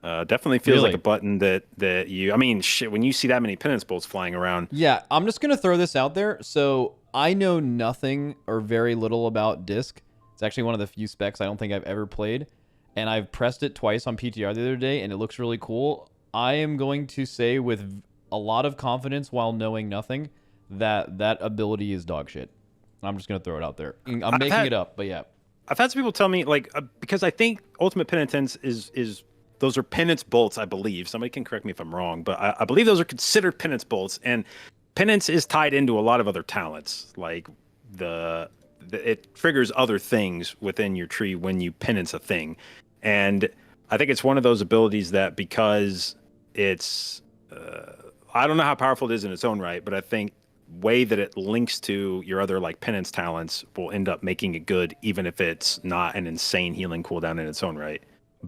Definitely feels like a button that you, I mean, shit, when you see that many penance bolts flying around. Yeah, I'm just going to throw this out there. So I know nothing or very little about Disc. It's actually one of the few specs I don't think I've ever played. And I've pressed it twice on PTR the other day, and it looks really cool. I am going to say with a lot of confidence, while knowing nothing, that ability is dog shit. I'm just going to throw it out there. I'm making it up, but yeah. I've had some people tell me, like, because I think Ultimate Penitence is those are penance bolts, I believe. Somebody can correct me if I'm wrong, but I believe those are considered penance bolts. And penance is tied into a lot of other talents, like it triggers other things within your tree when you penance a thing. And I think it's one of those abilities that, because it's I don't know how powerful it is in its own right, but I think way that it links to your other like penance talents will end up making it good, even if it's not an insane healing cooldown in its own right.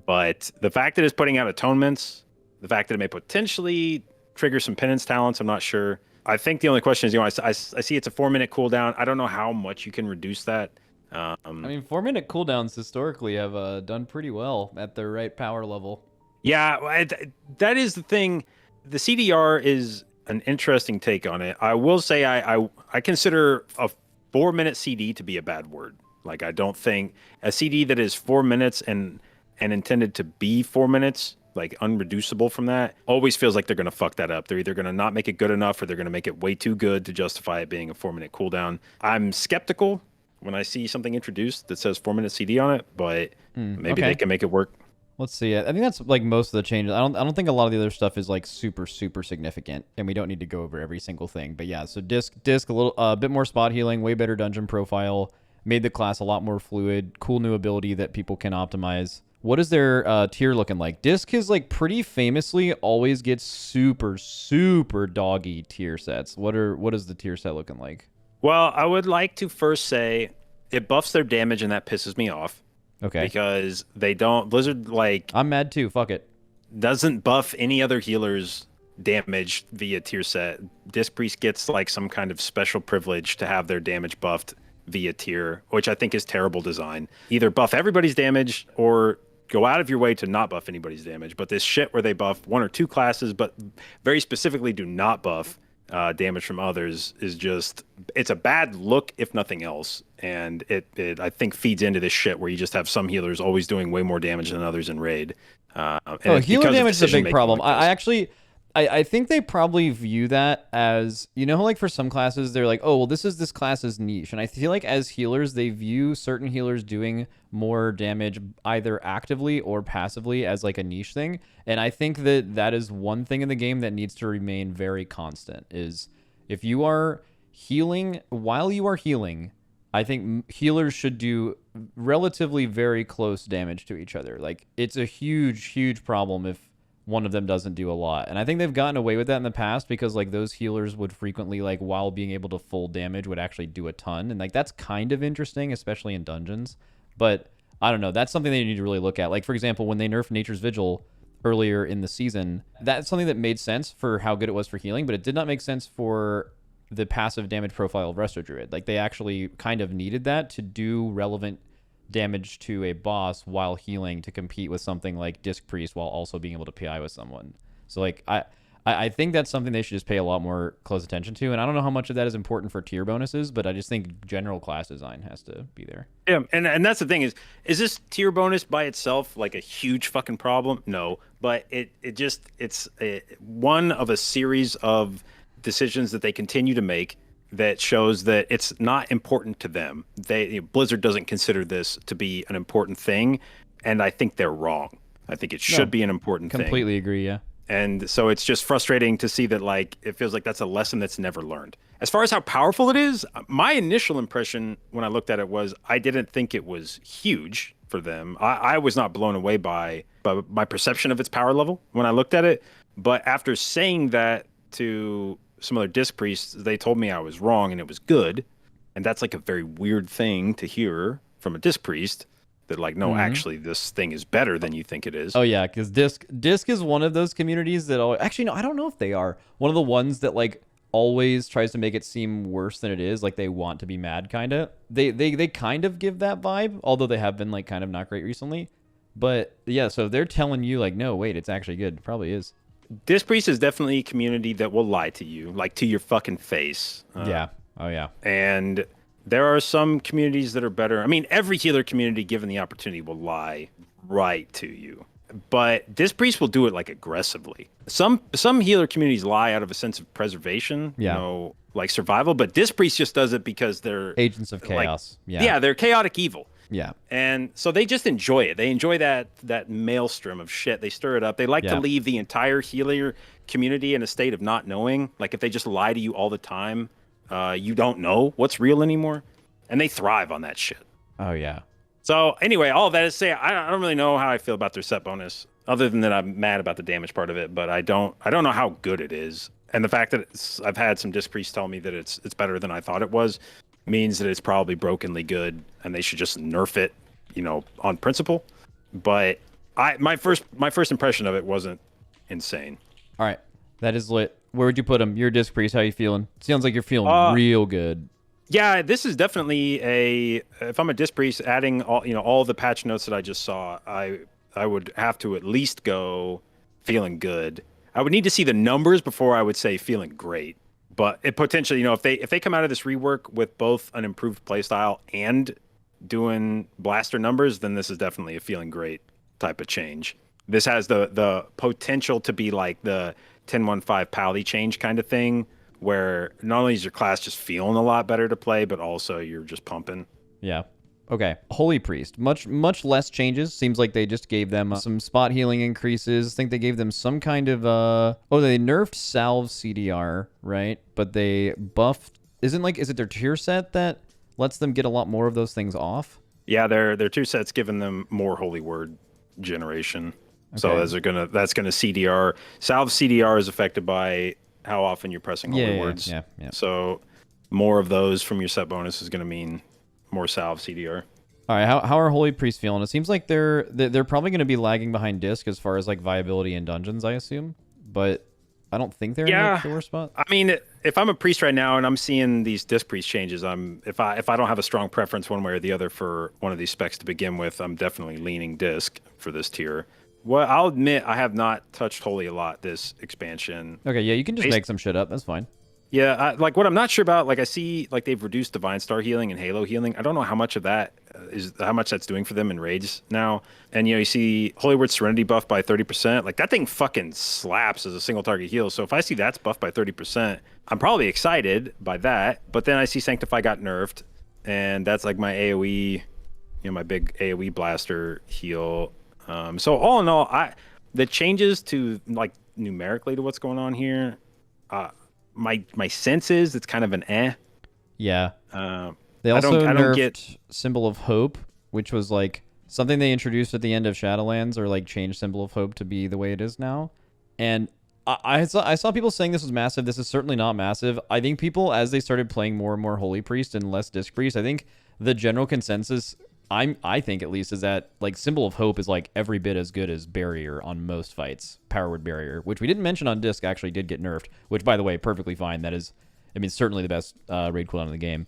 But the fact that it's putting out atonements, the fact that it may potentially trigger some penance talents, I'm not sure. I think the only question is, I see it's a 4-minute cooldown. I don't know how much you can reduce that. I mean, 4-minute cooldowns historically have done pretty well at their right power level. Yeah, that is the thing. The CDR is an interesting take on it. I will say I consider a 4-minute CD to be a bad word. Like, I don't think a CD that is 4 minutes and intended to be 4 minutes, like unreducible from that, always feels like they're going to fuck that up. They're either going to not make it good enough, or they're going to make it way too good to justify it being a 4-minute cooldown. I'm skeptical when I see something introduced that says 4-minute CD on it, but maybe they can make it work. Let's see. I think that's like most of the changes. I don't think a lot of the other stuff is like super significant, and we don't need to go over every single thing. But yeah, so disc a little bit more spot healing, way better dungeon profile, made the class a lot more fluid, cool new ability that people can optimize. What is their tier looking like? Disc is like pretty famously always gets super doggy tier sets. What is the tier set looking like? Well, I would like to first say it buffs their damage, and that pisses me off. Okay. Because they don't... Blizzard, like... I'm mad too. Fuck it. Doesn't buff any other healer's damage via tier set. Disc Priest gets, like, some kind of special privilege to have their damage buffed via tier, which I think is terrible design. Either buff everybody's damage, or go out of your way to not buff anybody's damage. But this shit where they buff 1 or 2 classes, but very specifically do not buff damage from others, is just... It's a bad look, if nothing else. And it I think feeds into this shit where you just have some healers always doing way more damage than others in raid. Healer damage is a big problem. I think they probably view that as, you know, like for some classes they're like, oh well, this is this class's niche, and I feel like as healers they view certain healers doing more damage either actively or passively as like a niche thing. And I think that is one thing in the game that needs to remain very constant, is if you are healing while you are healing, I think healers should do relatively very close damage to each other. Like, it's a huge problem if one of them doesn't do a lot. And I think they've gotten away with that in the past, because like those healers would frequently, like, while being able to full damage, would actually do a ton. And like, that's kind of interesting, especially in dungeons. But I don't know. That's something that you need to really look at. Like, for example, when they nerfed Nature's Vigil earlier in the season, that's something that made sense for how good it was for healing, but it did not make sense for the passive damage profile of Resto Druid. Like, they actually kind of needed that to do relevant damage to a boss while healing, to compete with something like Disc Priest while also being able to PI with someone. So like, I think that's something they should just pay a lot more close attention to. And I don't know how much of that is important for tier bonuses, but I just think general class design has to be there. Yeah, and that's the thing, is this tier bonus by itself like a huge fucking problem? No, but it's one of a series of decisions that they continue to make that shows that it's not important to them. Blizzard doesn't consider this to be an important thing, and I think they're wrong. I think it should be an important thing. Completely agree, yeah. And so it's just frustrating to see that, like, it feels like that's a lesson that's never learned. As far as how powerful it is, my initial impression when I looked at it was I didn't think it was huge for them. I was not blown away by my perception of its power level when I looked at it. But after saying that to some other disc priests, they told me I was wrong and it was good. And that's like a very weird thing to hear from a disc priest, that like, no, actually this thing is better than you think it is. Oh yeah, because disc is one of those communities that actually, no, I don't know if they are one of the ones that like always tries to make it seem worse than it is. Like, they want to be mad, kind of. They kind of give that vibe, although they have been like kind of not great recently. But yeah, so they're telling you like, no, wait, it's actually good. It probably is. Disc Priest is definitely a community that will lie to you, like to your fucking face. Yeah. Oh yeah. And there are some communities that are better. I mean, every healer community, given the opportunity, will lie right to you. But Disc Priest will do it like aggressively. Some healer communities lie out of a sense of preservation, you know, like survival. But Disc Priest just does it because they're agents of chaos. Like, yeah, they're chaotic evil. Yeah. And so they just enjoy it. They enjoy that maelstrom of shit. They stir it up. They like to leave the entire healer community in a state of not knowing. Like if they just lie to you all the time, you don't know what's real anymore. And they thrive on that shit. Oh yeah. So anyway, all of that is to say, I don't really know how I feel about their set bonus, other than that I'm mad about the damage part of it. But I don't know how good it is. And the fact that I've had some disc priests tell me that it's better than I thought it was, means that it's probably brokenly good, and they should just nerf it, on principle. But my first impression of it wasn't insane. All right, that is lit. Where would you put him? You're a disc priest. How you feeling? Sounds like you're feeling real good. Yeah, this is definitely if I'm a disc priest, adding all the patch notes that I just saw, I would have to at least go feeling good. I would need to see the numbers before I would say feeling great. But it potentially, if they come out of this rework with both an improved playstyle and doing blaster numbers, then this is definitely a feeling great type of change. This has the potential to be like the 10-1-5 Pally change kind of thing, where not only is your class just feeling a lot better to play, but also you're just pumping. Yeah. Okay. Holy Priest. Much less changes. Seems like they just gave them some spot healing increases. I think they gave them some kind of they nerfed Salve CDR, right? But they buffed is it their tier set that lets them get a lot more of those things off? Yeah, their tier set's giving them more holy word generation. Okay. So that's gonna CDR. Salve CDR is affected by how often you're pressing holy words. Yeah. So more of those from your set bonus is gonna mean more Salve CDR. All right, how are Holy Priests feeling? It seems like they're probably going to be lagging behind Disc as far as like viability in dungeons, I assume. But I don't think they're in like, the worst spot. I mean, if I'm a priest right now and I'm seeing these Disc priest changes, if I don't have a strong preference one way or the other for one of these specs to begin with, I'm definitely leaning Disc for this tier. Well, I'll admit I have not touched Holy a lot this expansion. Okay, yeah, you can just make some shit up. That's fine. Yeah, like what I'm not sure about, like I see like they've reduced Divine Star healing and Halo healing. I don't know how much of that how much that's doing for them in raids now. And you see Holy Word Serenity buff by 30%. Like that thing fucking slaps as a single target heal. So if I see that's buffed by 30%, I'm probably excited by that. But then I see Sanctify got nerfed, and that's like my AoE, my big AoE blaster heal. So all in all, the changes to like numerically to what's going on here, my sense is it's kind of an eh. Yeah. They also I don't nerfed get Symbol of Hope, which was like something they introduced at the end of Shadowlands, or like changed Symbol of Hope to be the way it is now. And I saw people saying this was massive. This is certainly not massive. I think people, as they started playing more and more Holy Priest and less Disc Priest, I think the general consensus, I think at least, is that like Symbol of Hope is like every bit as good as Barrier on most fights. Power Word Barrier, which we didn't mention on Disc, actually did get nerfed, which by the way, perfectly fine. That is, I mean, certainly the best raid cooldown in the game.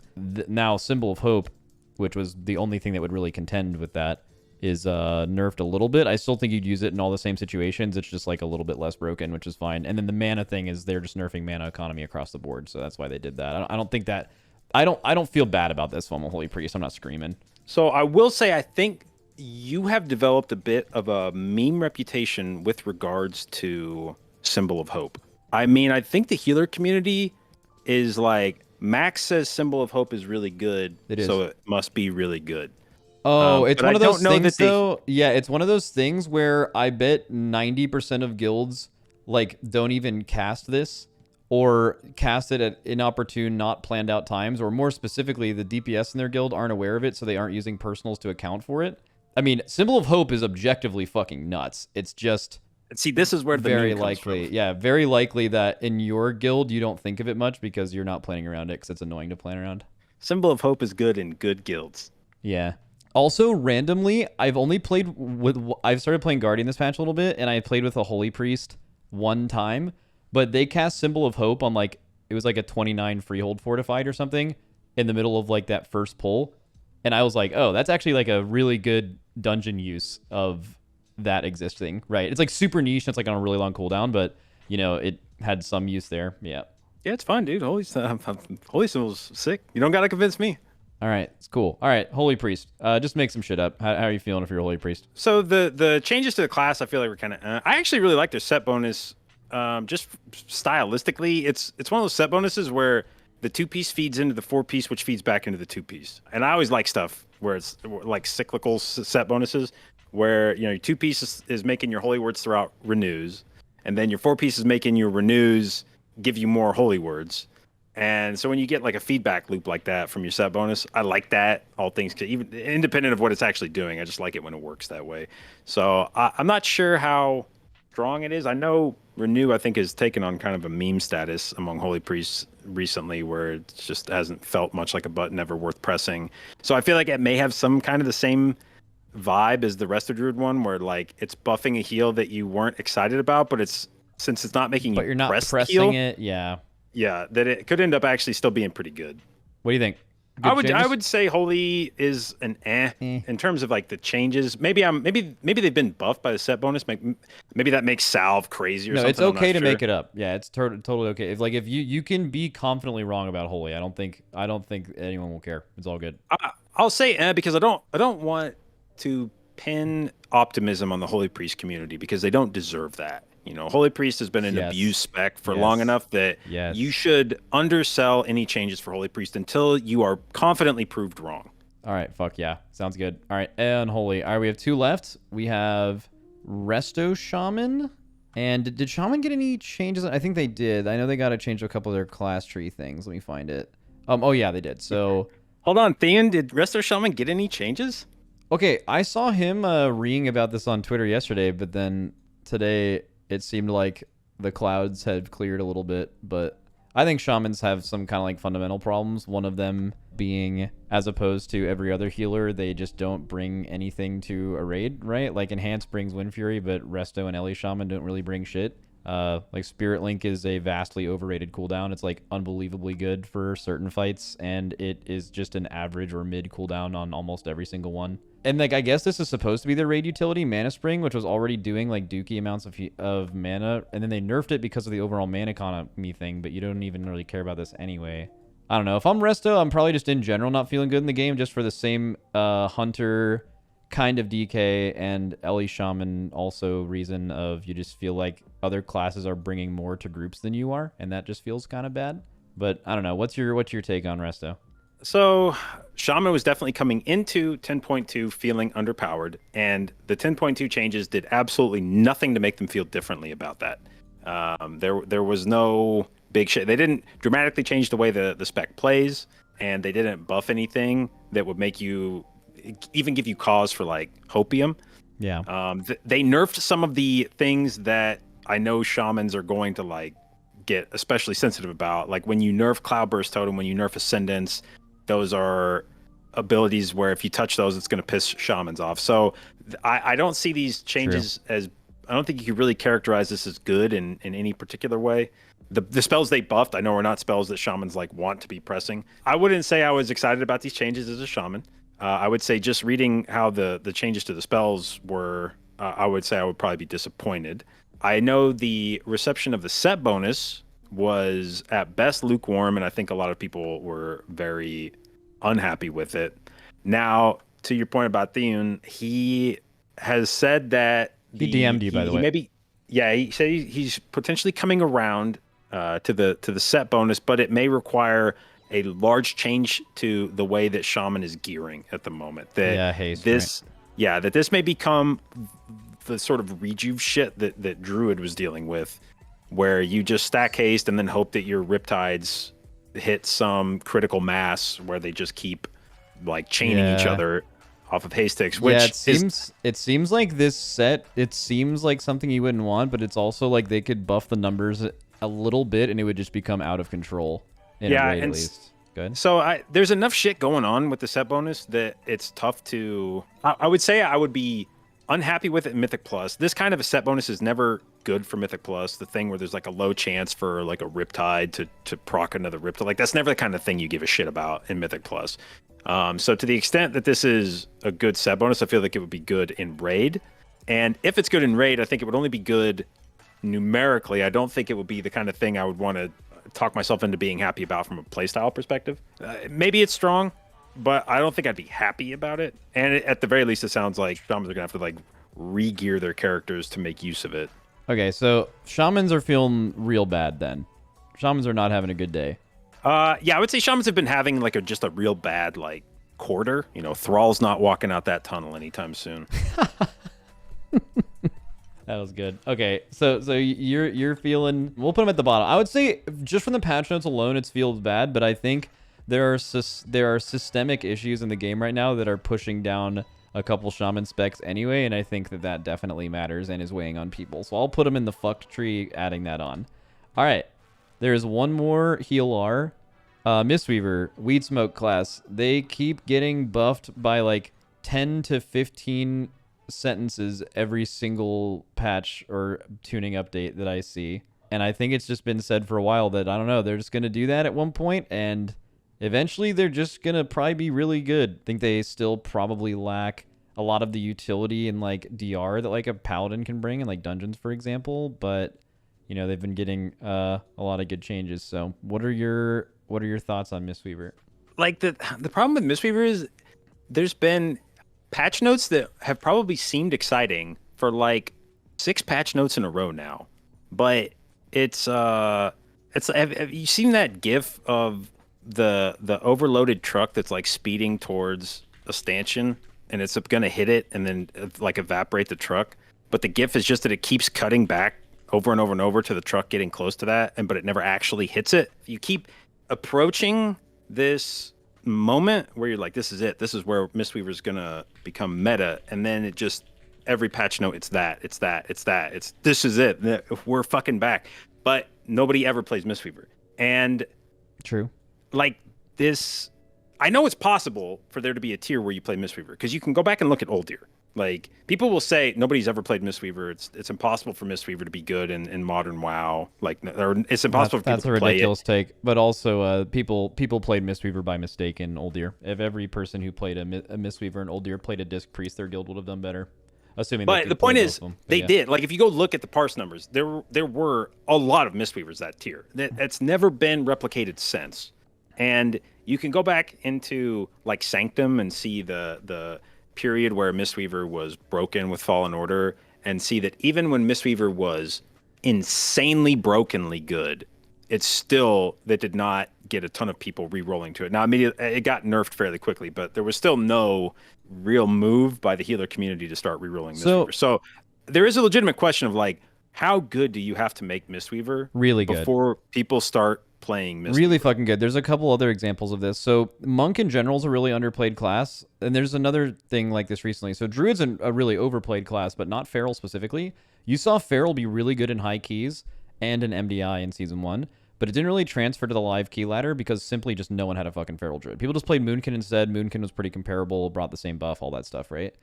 Now Symbol of Hope, which was the only thing that would really contend with that, is nerfed a little bit. I still think you'd use it in all the same situations. It's just like a little bit less broken, which is fine. And then the mana thing is they're just nerfing mana economy across the board, so that's why they did that. I don't think that. I don't feel bad about this from a Holy Priest. I'm not screaming. So I will say, I think you have developed a bit of a meme reputation with regards to Symbol of Hope. I mean, I think the healer community is like, Max says Symbol of Hope is really good, so it must be really good. Oh, it's one of those things, though. Yeah, it's one of those things where I bet 90% of guilds like don't even cast this, or cast it at inopportune, not planned out times, or more specifically, the DPS in their guild aren't aware of it, so they aren't using personals to account for it. I mean, Symbol of Hope is objectively fucking nuts. It's just... See, this is where the very likely, very likely that in your guild you don't think of it much because you're not planning around it because it's annoying to plan around. Symbol of Hope is good in good guilds. Yeah. Also, randomly, I've started playing Guardian this patch a little bit, and I played with a Holy Priest one time. But they cast Symbol of Hope on like, it was like a 29 Freehold Fortified or something in the middle of like that first pull. And I was like, oh, that's actually like a really good dungeon use of that existing, right? It's like super niche. It's like on a really long cooldown, but it had some use there. Yeah. Yeah, it's fine, dude. Holy Symbol's sick. You don't got to convince me. All right. It's cool. All right. Holy Priest. Just make some shit up. How are you feeling if you're a Holy Priest? So the changes to the class, I feel like were kind of, I actually really like their set bonus. Just stylistically, it's one of those set bonuses where the 2-piece feeds into the 4-piece, which feeds back into the 2-piece. And I always like stuff where it's like cyclical set bonuses, where your 2-piece is making your holy words throughout renews, and then your 4-piece is making your renews give you more holy words. And so when you get like a feedback loop like that from your set bonus, I like that. All things, even independent of what it's actually doing, I just like it when it works that way. So I'm not sure how strong it is. I know Renew, I think, has taken on kind of a meme status among holy priests recently, where it just hasn't felt much like a button ever worth pressing. So I feel like it may have some kind of the same vibe as the Resto Druid one, where like it's buffing a heal that you weren't excited about, but since it's not making but you you're not press pressing heal, it. Yeah. Yeah, that it could end up actually still being pretty good. What do you think? I would say Holy is an in terms of like the changes. Maybe they've been buffed by the set bonus. Maybe that makes Salve crazy or something. It's okay to make it up. Yeah, it's totally okay. If you can be confidently wrong about Holy, I don't think anyone will care. It's all good. I'll say because I don't want to pin optimism on the Holy Priest community, because they don't deserve that. Holy Priest has been an abused spec for long enough that you should undersell any changes for Holy Priest until you are confidently proved wrong. All right, fuck yeah. Sounds good. All right, and Holy. All right, we have 2 left. We have Resto Shaman. And did Shaman get any changes? I think they did. I know they got to change a couple of their class tree things. Let me find it. Oh, yeah, they did. So... Hold on, Theon, did Resto Shaman get any changes? Okay, I saw him reading about this on Twitter yesterday, but then today... It seemed like the clouds had cleared a little bit, but I think shamans have some kind of like fundamental problems. One of them being, as opposed to every other healer, they just don't bring anything to a raid, right? Like Enhance brings Wind Fury, but Resto and Ellie Shaman don't really bring shit. Like Spirit Link is a vastly overrated cooldown. It's like unbelievably good for certain fights, and it is just an average or mid cooldown on almost every single one. And like I guess this is supposed to be the raid utility, Mana Spring, which was already doing like dookie amounts of mana, and then they nerfed it because of the overall mana economy thing. But you don't even really care about this anyway. I don't know. If I'm Resto, I'm probably just in general not feeling good in the game, just for the same Hunter kind of DK and Ellie Shaman also reason of you just feel like other classes are bringing more to groups than you are, and that just feels kind of bad. But I don't know. What's your take on Resto? So Shaman was definitely coming into 10.2 feeling underpowered, and the 10.2 changes did absolutely nothing to make them feel differently about that. There was no big shit. They didn't dramatically change the way the spec plays, and they didn't buff anything that would make you even give you cause for like hopium. Yeah. They nerfed some of the things that I know shamans are going to like get especially sensitive about, like when you nerf Cloudburst Totem, when you nerf Ascendance. Those are abilities where if you touch those, it's going to piss shamans off. So I don't see these changes as... I don't think you could really characterize this as good in any particular way. The spells they buffed, I know, are not spells that shamans like want to be pressing. I wouldn't say I was excited about these changes as a shaman. I would say just reading how the changes to the spells were, I would say I would probably be disappointed. I know the reception of the set bonus was at best lukewarm, and I think a lot of people were very unhappy with it. Now, to your point about Theon, he has said that he DM'd you, by the way. He said he's potentially coming around to the set bonus, but it may require a large change to the way that Shaman is gearing at the moment. That this may become the sort of rejuve shit that Druid was dealing with, where you just stack haste and then hope that your Riptides hit some critical mass where they just keep like chaining each other off of haste ticks. Which it seems like this set, it seems like something you wouldn't want, but it's also like they could buff the numbers a little bit and it would just become out of control. In a raid, at least. Good. So there's enough shit going on with the set bonus that it's tough to... I would say I would be unhappy with it in Mythic Plus. This kind of a set bonus is never good for Mythic Plus. The thing where there's like a low chance for like a Riptide to proc another Riptide. Like that's never the kind of thing you give a shit about in Mythic Plus. So to the extent that this is a good set bonus, I feel like it would be good in Raid. And if it's good in Raid, I think it would only be good numerically. I don't think it would be the kind of thing I would want to talk myself into being happy about from a playstyle perspective. Maybe it's strong, but I don't think I'd be happy about it. And at the very least, it sounds like shamans are gonna have to like re-gear their characters to make use of it. Okay, so shamans are feeling real bad then. Shamans are not having a good day. Yeah, I would say shamans have been having like just a real bad like quarter. You know, Thrall's not walking out that tunnel anytime soon. That was good. Okay, so you're feeling. We'll put them at the bottom. I would say just from the patch notes alone, it feels bad, but I think there are systemic issues in the game right now that are pushing down a couple shaman specs anyway, and I think that definitely matters and is weighing on people. So I'll put them in the fucked tree, adding that on. All right, there's one more healer, Mistweaver, Weed Smoke class. They keep getting buffed by like 10 to 15 sentences every single patch or tuning update that I see. And I think it's just been said for a while that, I don't know, they're just going to do that at one point, and eventually they're just going to probably be really good. I think they still probably lack a lot of the utility in like DR that like a Paladin can bring in like dungeons, for example, but you know, they've been getting a lot of good changes. So what are your thoughts on Mistweaver? Like the problem with Mistweaver is there's been patch notes that have probably seemed exciting for like 6 patch notes in a row now, but it's have you seen that gif of the overloaded truck that's like speeding towards a stanchion and it's gonna hit it and then like evaporate the truck, but the gif is just that it keeps cutting back over and over and over to the truck getting close to that, but it never actually hits it. You keep approaching this moment where you're like, this is it. This is where Mistweaver's gonna become meta, and then it just every patch note, it's this is it. We're fucking back, but nobody ever plays Mistweaver, and true. Like this, I know it's possible for there to be a tier where you play Mistweaver because you can go back and look at old tier. Like people will say nobody's ever played Mistweaver. It's impossible for Mistweaver to be good in modern WoW. Like, or it's impossible for people to play it. That's a ridiculous take. But also, people played Mistweaver by mistake in Old Year. If every person who played a Mistweaver in Old Year played a Disc Priest, their guild would have done better. Assuming. But the point is, they did. Like if you go look at the parse numbers, there were a lot of Mistweavers that tier. That's never been replicated since. And you can go back into like Sanctum and see the period where Mistweaver was broken with Fallen Order, and see that even when Mistweaver was insanely brokenly good, it's still that did not get a ton of people re-rolling to it. Now immediately it got nerfed fairly quickly, but there was still no real move by the healer community to start re-rolling Mistweaver. So there is a legitimate question of like, how good do you have to make Mistweaver really good before people start playing Mistweaver? Really fucking good. There's a couple other examples of this. So Monk in general is a really underplayed class, and there's another thing like this recently. So Druid's a really overplayed class, but not Feral specifically. You saw Feral be really good in high keys and in MDI in Season 1, but it didn't really transfer to the live key ladder because simply just no one had a fucking Feral Druid. People just played Moonkin instead. Moonkin was pretty comparable, brought the same buff, all that stuff, right?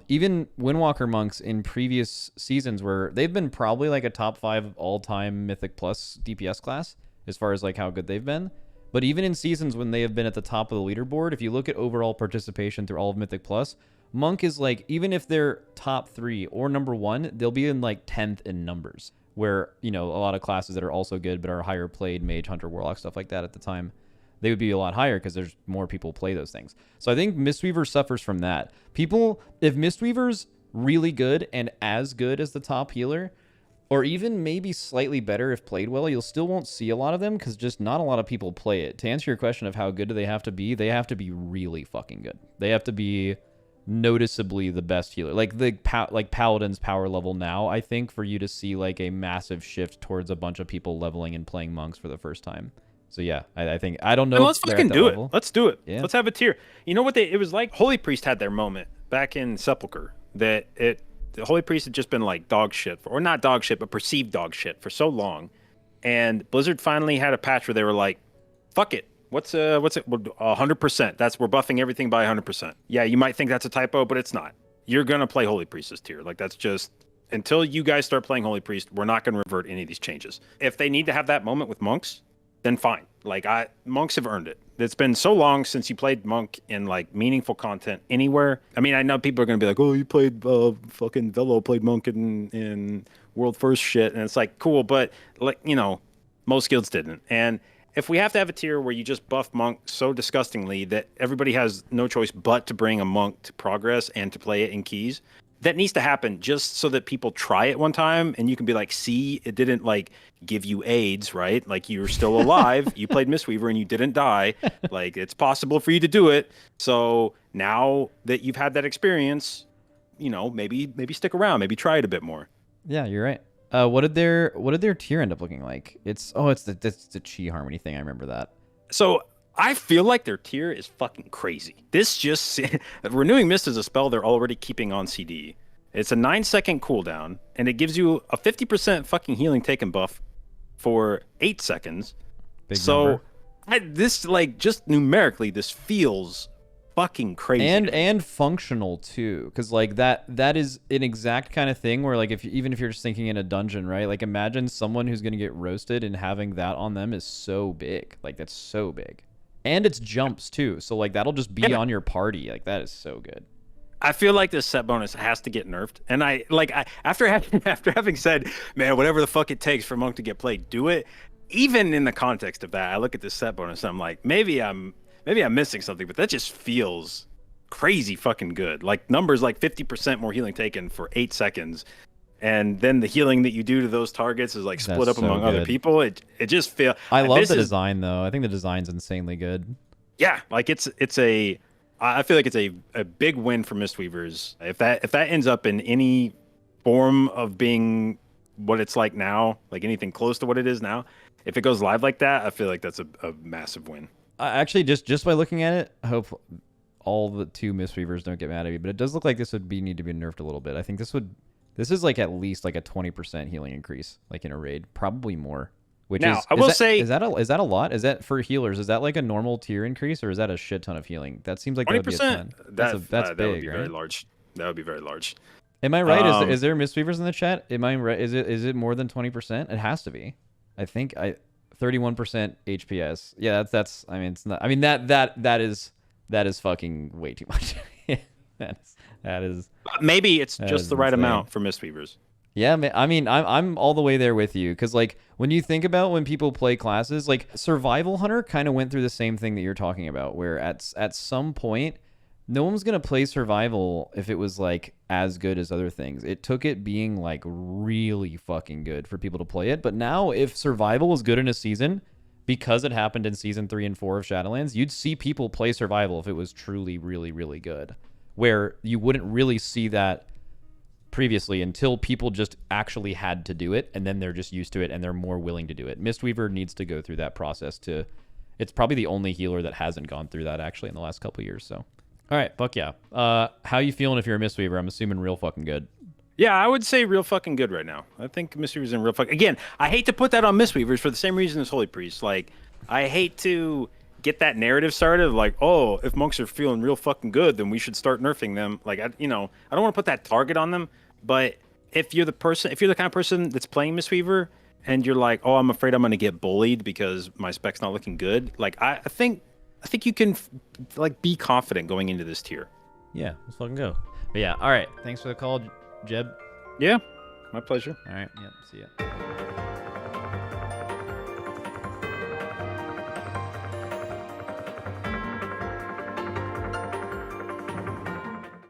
Even Windwalker monks in previous seasons where they've been probably like a top 5 all-time Mythic Plus DPS class as far as like how good they've been. But even in seasons when they have been at the top of the leaderboard, if you look at overall participation through all of Mythic Plus, Monk is like, even if they're top 3 or number 1, they'll be in like 10th in numbers, where, you know, a lot of classes that are also good but are higher played, Mage, Hunter, Warlock, stuff like that at the time, they would be a lot higher because there's more people play those things. So I think Mistweaver suffers from that. People, if Mistweaver's really good and as good as the top healer, or even maybe slightly better if played well, you'll still won't see a lot of them because just not a lot of people play it. To answer your question of how good do they have to be really fucking good. They have to be noticeably the best healer. Like Paladin's power level now, I think, for you to see like a massive shift towards a bunch of people leveling and playing monks for the first time. So yeah, I think, I don't know. And let's fucking do it. Let's do it. Yeah. Let's have a tier. You know what it was like? Holy Priest had their moment back in Sepulchre. The Holy Priest had just been like dog shit, or not dog shit, but perceived dog shit for so long. And Blizzard finally had a patch where they were like, fuck it. What's it? 100%. We're buffing everything by 100%. Yeah, you might think that's a typo, but it's not. You're going to play Holy Priest as tier. Like that's just, until you guys start playing Holy Priest, we're not going to revert any of these changes. If they need to have that moment with monks, then fine. Like monks have earned it. It's been so long since you played monk in like meaningful content anywhere. I mean, I know people are going to be like, oh, you played fucking Velo played monk in World First shit. And it's like, cool. But like, you know, most guilds didn't. And if we have to have a tier where you just buff monk so disgustingly that everybody has no choice but to bring a monk to progress and to play it in keys, that needs to happen just so that people try it one time and you can be like, see, it didn't like give you AIDS, right? Like you're still alive. You played Mistweaver and you didn't die. Like it's possible for you to do it. So now that you've had that experience, you know, maybe stick around, maybe try it a bit more. Yeah, you're right. What did their tier end up looking like? It's the Chi Harmony thing. I remember that. So I feel like their tier is fucking crazy. This just renewing Mist is a spell they're already keeping on CD. It's a 9-second cooldown, and it gives you a 50% fucking healing taken buff for 8 seconds. Big so this like just numerically, this feels fucking crazy. And functional too, because like that is an exact kind of thing where like even if you're just thinking in a dungeon, right? Like imagine someone who's gonna get roasted and having that on them is so big. Like that's so big. And it's jumps too, so like that'll just be on your party. Like that is so good. I feel like this set bonus has to get nerfed, and after having said, man, whatever the fuck it takes for Monk to get played, do it. Even in the context of that, I look at this set bonus and I'm like, maybe I'm missing something, but that just feels crazy fucking good. Like numbers like 50% more healing taken for 8 seconds. And then the healing that you do to those targets is like split up among other people. It just feels. I love the design though. I think the design's insanely good. Yeah, like I feel like it's a big win for Mistweavers. If that ends up in any form of being what it's like now, like anything close to what it is now, if it goes live like that, I feel like that's a massive win. Actually, just by looking at it, I hope all the 2 Mistweavers don't get mad at me, but it does look like this would need to be nerfed a little bit. I think this is like at least like a 20% healing increase, like in a raid, probably more. Which now, I will say, is that a lot? Is that for healers? Is that like a normal tier increase, or is that a shit ton of healing? That seems like 20%. That would be a ton. That's big, that would be right? very large. That would be very large. Am I right? Is there Mistweavers in the chat? Am I right? Is it more than 20%? It has to be. I think 31% HPS. Yeah, that's. I mean, it's not. I mean that is fucking way too much. that is. Maybe it's just the right amount for Mistweavers. Yeah, I mean, I'm all the way there with you, because like when you think about when people play classes, like Survival Hunter kind of went through the same thing that you're talking about, where at some point, no one's gonna play Survival if it was like as good as other things. It took it being like really fucking good for people to play it, but now if Survival was good in a season, because it happened in season 3 and 4 of Shadowlands, you'd see people play Survival if it was truly really really good, where you wouldn't really see that previously until people just actually had to do it, and then they're just used to it and they're more willing to do it. Mistweaver needs to go through that process it's probably the only healer that hasn't gone through that actually in the last couple of years. So all right, fuck yeah. How you feeling if you're a Mistweaver? I'm assuming real fucking good. Yeah, I would say real fucking good right now. I think Mistweaver's in real fucking. Again, I hate to put that on Mistweavers for the same reason as Holy Priest. Like, I hate to get that narrative started of like, oh, if monks are feeling real fucking good, then we should start nerfing them. Like, I don't want to put that target on them. But if you're the kind of person that's playing Mistweaver and you're like, oh, I'm afraid I'm going to get bullied because my spec's not looking good, like I think you can like be confident going into this tier. Yeah, let's fucking go. But yeah, all right. Thanks for the call, Jeb. Yeah, my pleasure. All right. Yep. See ya.